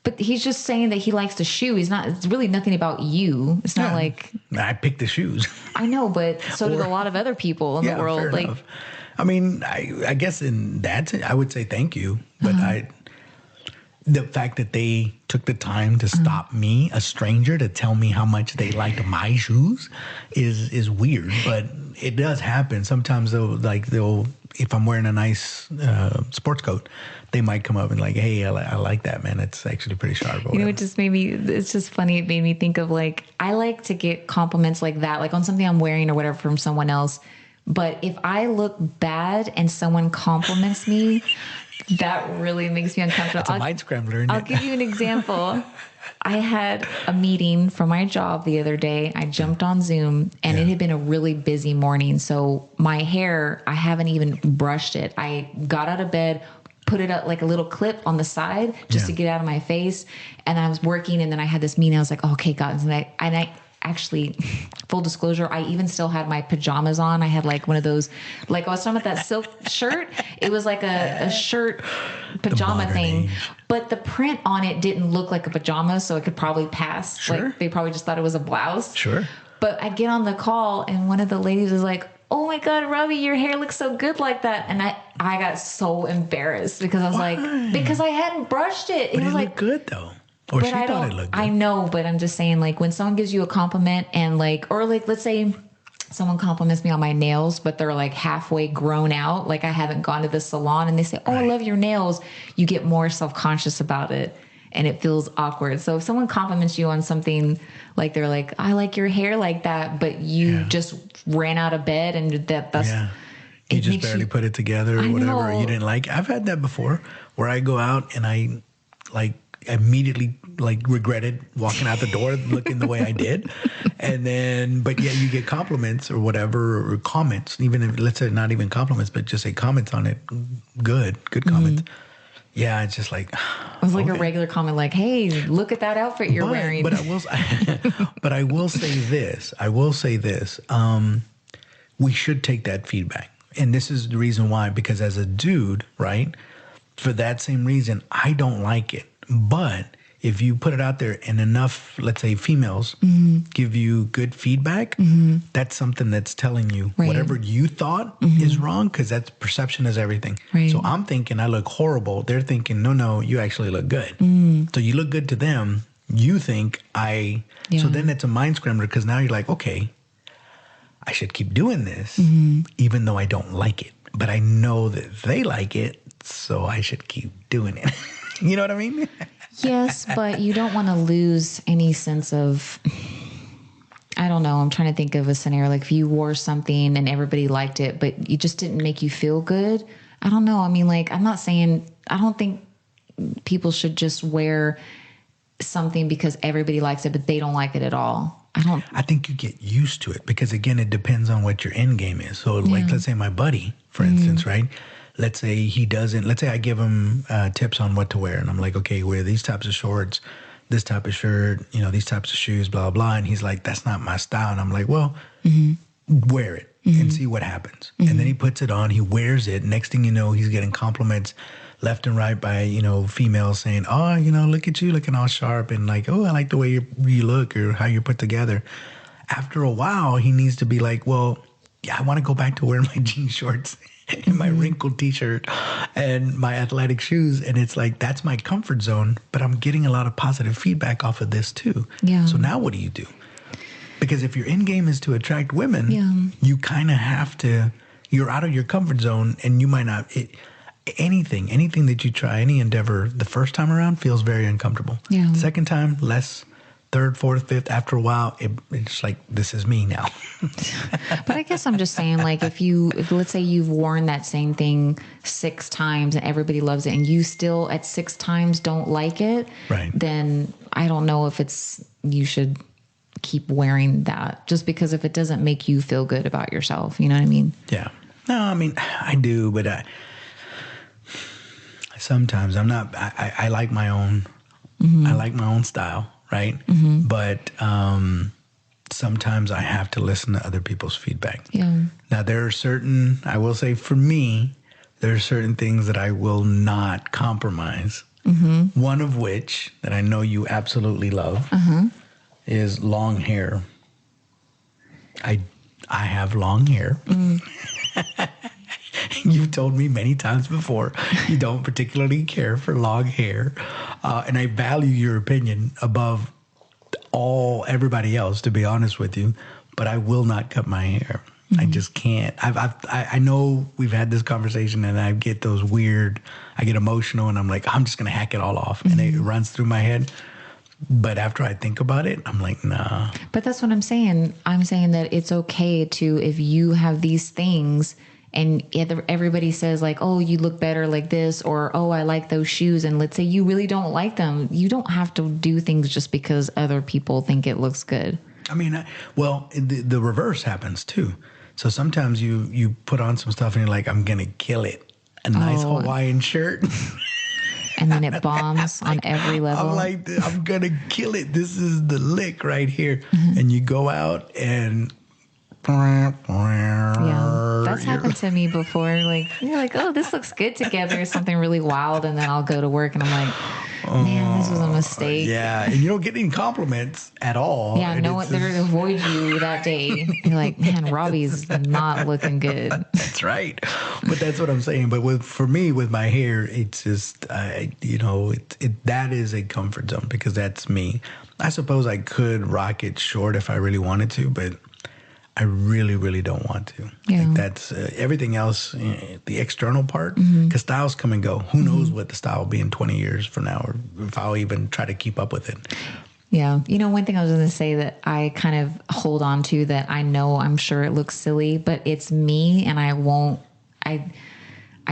But he's just saying that he likes the shoe. It's really nothing about you. It's not like I picked the shoes. I know, but so did a lot of other people in the world. Fair enough. I mean, I guess in that I would say thank you, but the fact that they took the time to stop me, a stranger, to tell me how much they liked my shoes is weird, but it does happen. Sometimes they'll if I'm wearing a nice sports coat, they might come up and like, hey, I like that, man. It's actually pretty sharp. You know, it's just funny. It made me think of like, I like to get compliments like that, like on something I'm wearing or whatever from someone else. But if I look bad and someone compliments me, that really makes me uncomfortable. It's a mind scrambler, isn't it? I'll give you an example. I had a meeting for my job the other day. I jumped on Zoom and it had been a really busy morning. So my hair, I haven't even brushed it. I got out of bed, put it up like a little clip on the side just to get out of my face. And I was working and then I had this meeting. I was like, oh, okay, God. And I actually, full disclosure, I even still had my pajamas on. I had like one of those, like I was talking about that silk shirt. It was like a shirt pajama thing, but the print on it didn't look like a pajama, so it could probably pass. Sure. Like they probably just thought it was a blouse. Sure. But I get on the call and one of the ladies was like, oh my God, Robbie, your hair looks so good like that. And I got so embarrassed because I was like, because I hadn't brushed it. But it was looked good though. Or she thought it looked good. I know, but I'm just saying, like, when someone gives you a compliment and like, or like, let's say someone compliments me on my nails, but they're like halfway grown out. Like I haven't gone to the salon and they say, oh, I love your nails. You get more self-conscious about it and it feels awkward. So if someone compliments you on something, like they're like, I like your hair like that, but you just ran out of bed and that's... Yeah. You just barely put it together or whatever. You didn't like. I've had that before where I go out and I like immediately like regretted walking out the door looking the way I did. And then, but yeah, you get compliments or whatever, or comments, even if, let's say not even compliments, but just say comments on it. Good comments. Yeah, it's just like, it was like a regular comment, like, hey, look at that outfit you're wearing. But I will say this. We should take that feedback. And this is the reason why, because as a dude, right, for that same reason, I don't like it. But if you put it out there and enough, let's say females, give you good feedback, that's something that's telling you whatever you thought is wrong, because that's perception is everything. Right. So I'm thinking I look horrible. They're thinking, no, you actually look good. So you look good to them. You think so then it's a mind scrambler, because now you're like, okay, I should keep doing this even though I don't like it. But I know that they like it, so I should keep doing it. You know what I mean? Yes, but you don't want to lose any sense of, I don't know. I'm trying to think of a scenario. Like if you wore something and everybody liked it, but it just didn't make you feel good. I don't know. I mean, like, I'm not saying, I don't think people should just wear something because everybody likes it, but they don't like it at all. I think you get used to it because, again, it depends on what your end game is. So, like, let's say my buddy, for instance, right? Let's say he doesn't, let's say I give him tips on what to wear. And I'm like, okay, wear these types of shorts, this type of shirt, you know, these types of shoes, blah, blah. And he's like, that's not my style. And I'm like, well, wear it and see what happens. And then he puts it on, he wears it. Next thing you know, he's getting compliments left and right by, you know, females saying, oh, you know, look at you looking all sharp and like, oh, I like the way you look or how you're put together. After a while, he needs to be like, well, yeah, I want to go back to wearing my jean shorts and my wrinkled t-shirt and my athletic shoes. And it's like, that's my comfort zone, but I'm getting a lot of positive feedback off of this too. Yeah. So now what do you do? Because if your end game is to attract women, you kind of have to, you're out of your comfort zone and you might not, anything that you try, any endeavor, the first time around feels very uncomfortable. Yeah. Second time, less. Third, fourth, fifth, after a while, it's like, this is me now. But I guess I'm just saying, like, if let's say you've worn that same thing 6 times and everybody loves it and you still at 6 times don't like it, right? Then I don't know if you should keep wearing that just because if it doesn't make you feel good about yourself, you know what I mean? Yeah. No, I mean, I do, but sometimes I'm not, I like my own, I like my own style. Right. But sometimes I have to listen to other people's feedback. Yeah. Now, I will say for me, there are certain things that I will not compromise. One of which that I know you absolutely love is long hair. I have long hair. You've told me many times before you don't particularly care for long hair. And I value your opinion above everybody else, to be honest with you. But I will not cut my hair. I just can't. I know we've had this conversation and I get I get emotional and I'm like, I'm just going to hack it all off. And it runs through my head. But after I think about it, I'm like, nah. But that's what I'm saying. I'm saying that it's okay to, if you have these things and everybody says like, oh, you look better like this, or, oh, I like those shoes. And let's say you really don't like them. You don't have to do things just because other people think it looks good. I mean, the reverse happens too. So sometimes you put on some stuff and you're like, I'm going to kill it. A nice Hawaiian shirt. And then it bombs on every level. I'm like, I'm going to kill it. This is the lick right here. And you go out and... Yeah, that's happened to me before. Like, you're like, oh, this looks good together. Something really wild. And then I'll go to work and I'm like, man, this was a mistake. Yeah. And you don't get any compliments at all. Yeah, no one there to avoid you that day. You're like, man, Robbie's not looking good. That's right. But that's what I'm saying. But for me, with my hair, it's just, that is a comfort zone because that's me. I suppose I could rock it short if I really wanted to, but I really, really don't want to. Yeah. Like that's everything else, the external part, because styles come and go. Who knows what the style will be in 20 years from now, or if I'll even try to keep up with it. Yeah. You know, one thing I was going to say that I kind of hold on to that I know I'm sure it looks silly, but it's me and I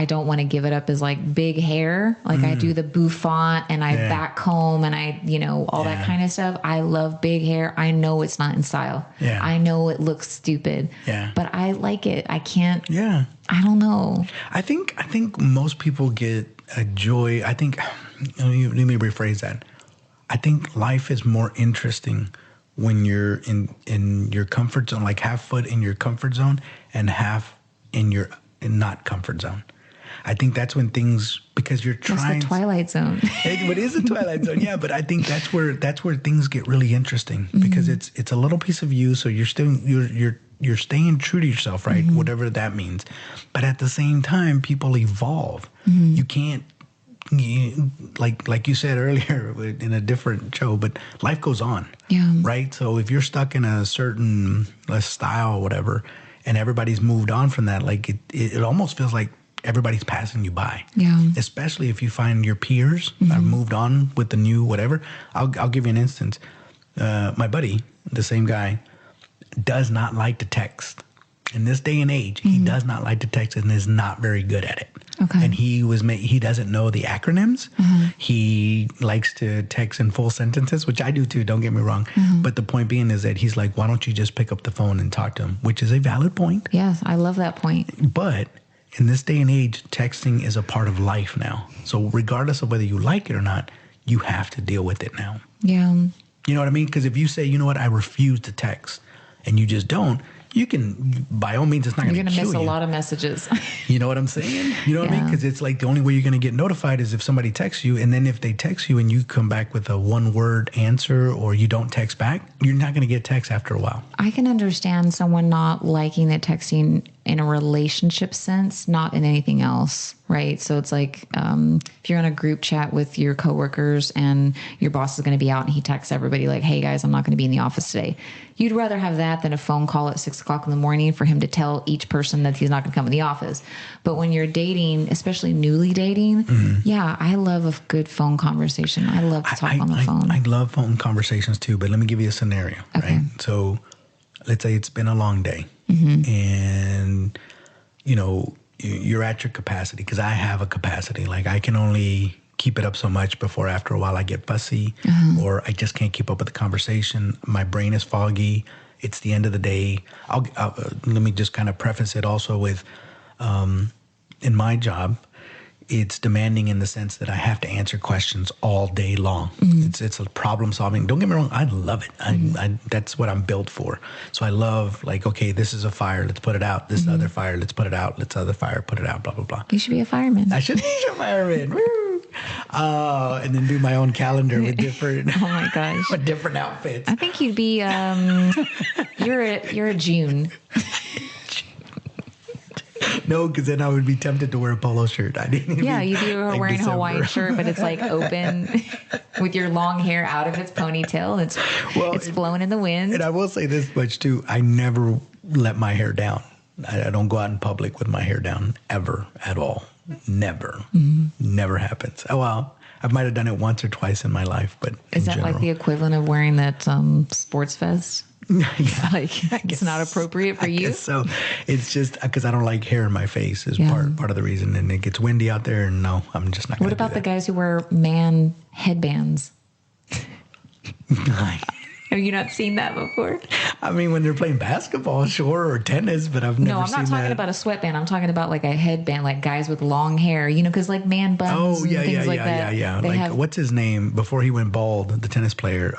don't want to give it up as like big hair. Like I do the bouffant and I back comb and I, all that kind of stuff. I love big hair. I know it's not in style. Yeah. I know it looks stupid. Yeah. But I like it. I can't. Yeah. I don't know. I think most people get a joy. I think, let me rephrase that. I think life is more interesting when you're in your comfort zone, like half foot in your comfort zone and half in your not comfort zone. I think that's when things, because you're trying. That's the Twilight Zone. It is a Twilight Zone, yeah. But I think that's where things get really interesting because it's a little piece of you, so you're staying true to yourself, right? Whatever that means. But at the same time, people evolve. You can't, like you said earlier in a different show, but life goes on, right? So if you're stuck in a certain style or whatever, and everybody's moved on from that, like it almost feels like everybody's passing you by. Yeah. Especially if you find your peers have moved on with the new whatever. I'll give you an instance. My buddy, the same guy, does not like to text. In this day and age, he does not like to text and is not very good at it. Okay. And he doesn't know the acronyms. He likes to text in full sentences, which I do too, don't get me wrong. But the point being is that he's like, why don't you just pick up the phone and talk to him? Which is a valid point. Yes, I love that point. But in this day and age, texting is a part of life now. So regardless of whether you like it or not, you have to deal with it now. Yeah. You know what I mean? Because if you say, you know what, I refuse to text, and you just don't, you can, by all means, it's not going to kill you. You're going to miss a lot of messages. You know what I'm saying? You know what I mean? Because it's like the only way you're going to get notified is if somebody texts you. And then if they text you and you come back with a one-word answer or you don't text back, you're not going to get text after a while. I can understand someone not liking the texting in a relationship sense, not in anything else, right? So it's like if you're in a group chat with your coworkers and your boss is going to be out and he texts everybody like, hey guys, I'm not going to be in the office today. You'd rather have that than a phone call at 6 o'clock in the morning for him to tell each person that he's not going to come in the office. But when you're dating, especially newly dating, yeah, I love a good phone conversation. I love to talk on the phone. I love phone conversations too, but let me give you a scenario, right? So let's say it's been a long day and, you know, you're at your capacity, because I have a capacity. Like I can only keep it up so much before after a while I get fussy or I just can't keep up with the conversation. My brain is foggy. It's the end of the day. Let me just kind of preface it also with, in my job, it's demanding in the sense that I have to answer questions all day long. It's a problem solving. Don't get me wrong. I love it. I that's what I'm built for. So I love like, okay, this is a fire. Let's put it out. This other fire. Let's put it out. Let's other fire. Put it out. Blah, blah, blah. You should be a fireman. I should be a fireman. Woo! And then do my own calendar with different. Oh my gosh. With different outfits. I think you'd be. You're a June. No, because then I would be tempted to wear a polo shirt. I didn't. Yeah, you'd be like wearing a December. Hawaiian shirt, but it's like open with your long hair out of its ponytail. It's blowing in the wind. And I will say this much too: I never let my hair down. I don't go out in public with my hair down ever at all. Never, never happens. Oh well, I might have done it once or twice in my life, but is that general. like the equivalent of wearing that sports vest? Yeah, like it's not appropriate for you. So it's just because I don't like hair in my face is part of the reason, and it gets windy out there. And no, I'm just not. What about the guys who wear man headbands? Have you not seen that before? I mean, when they're playing basketball, sure, or tennis, but I've never seen that. No, I'm not talking about a sweatband. I'm talking about like a headband, like guys with long hair, you know, because like man buns and things like that. Yeah. Like, what's his name? Before he went bald, the tennis player.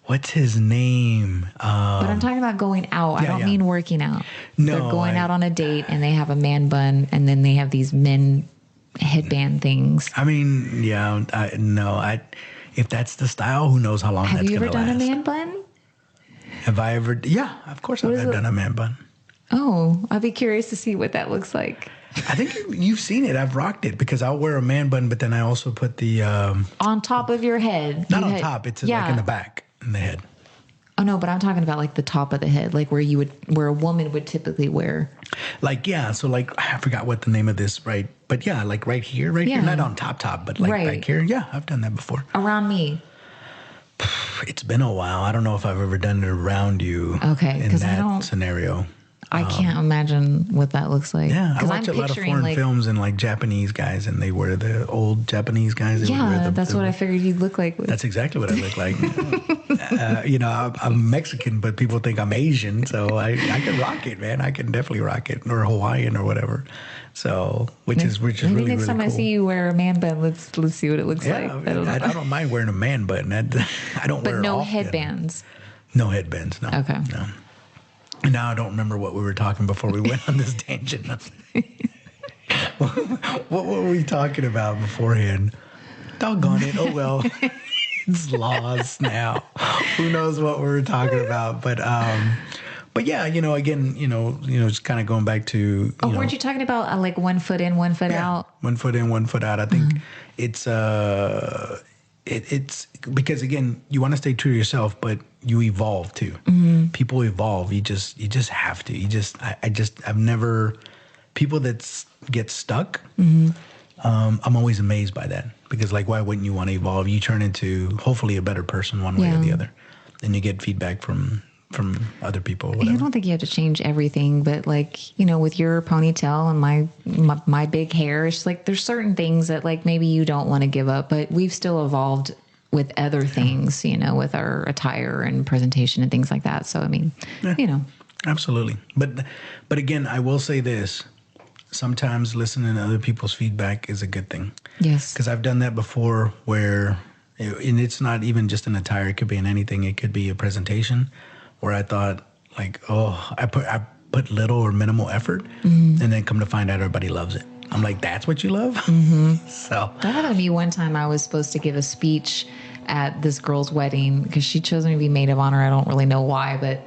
What's his name? But I'm talking about going out. I don't mean working out. No, they're going out on a date and they have a man bun and then they have these men headband things. I mean, yeah, if that's the style, who knows how long that's going to last. Have you ever done a man bun? Have I ever? Yeah, of course I've done a man bun. Oh, I'd be curious to see what that looks like. I think you've seen it. I've rocked it because I'll wear a man bun, but then I also put the... on top of your head. Not on top. It's like in the back, in the head. Oh, no, but I'm talking about like the top of the head, like where a woman would typically wear. Like, yeah. So like, I forgot what the name of this, right? But yeah, like right here. Not on top, but like back here. Yeah, I've done that before. Around me. It's been a while. I don't know if I've ever done it around you. Okay. In that scenario. I can't imagine what that looks like. Yeah, I watch a lot of foreign films and like Japanese guys, and they wear the old Japanese guys. That's what I figured you'd look like. That's exactly what I look like. I'm Mexican, but people think I'm Asian, so I can rock it, man. I can definitely rock it, or Hawaiian or whatever. So, which is really, really cool. Next time I see you wear a man bun, let's see what it looks like. I don't mind wearing a man bun. I don't wear it. But no often. headbands. No headbands. No. Okay. No. Now I don't remember what we were talking before we went on this tangent. What were we talking about beforehand? Doggone it. Oh, well. It's lost now. Who knows what we were talking about? But yeah, again, just kind of going back to... weren't you talking about like 1 foot in, 1 foot out? 1 foot in, 1 foot out. I think it's because, again, you want to stay true to yourself, but you evolve too. People evolve. You just have to. I've never, people that get stuck, I'm always amazed by that because, like, why wouldn't you want to evolve? You turn into hopefully a better person one way or the other, and you get feedback from other people. Whatever. I don't think you have to change everything, but like, you know, with your ponytail and my big hair, it's like there's certain things that like maybe you don't want to give up, but we've still evolved with other things, you know, with our attire and presentation and things like that. So I mean, you know, absolutely. But again, I will say this. Sometimes listening to other people's feedback is a good thing. Yes. Because I've done that before where, and it's not even just an attire. It could be in anything. It could be a presentation where I thought like, oh, I put little or minimal effort and then come to find out everybody loves it. I'm like, that's what you love? So that happened to me one time. I was supposed to give a speech at this girl's wedding because she chose me to be maid of honor. I don't really know why, but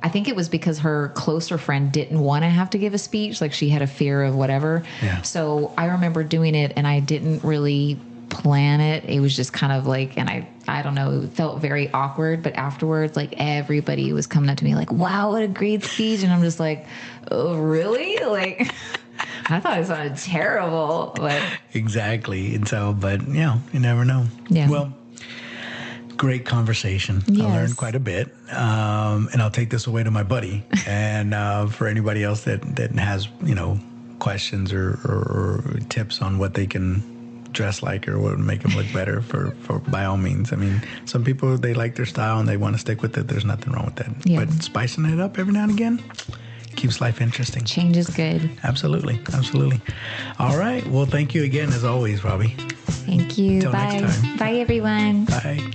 I think it was because her closer friend didn't want to have to give a speech. Like she had a fear of whatever. Yeah. So I remember doing it and I didn't really plan it. It was just kind of like, and I don't know, it felt very awkward. But afterwards, like everybody was coming up to me like, wow, what a great speech. And I'm just like, oh, really? Like, I thought it sounded terrible. But exactly. And so, but you know, you never know. Yeah. Well, great conversation. Yes. I learned quite a bit. And I'll take this away to my buddy. And for anybody else that has, you know, questions or tips on what they can dress like or what would make them look better for by all means. I mean, some people, they like their style and they want to stick with it. There's nothing wrong with that. Yeah. But spicing it up every now and again keeps life interesting. Change is good. Absolutely. Absolutely. All right. Well, thank you again, as always, Robbie. Thank you. Till Bye. next time. Bye, everyone. Bye.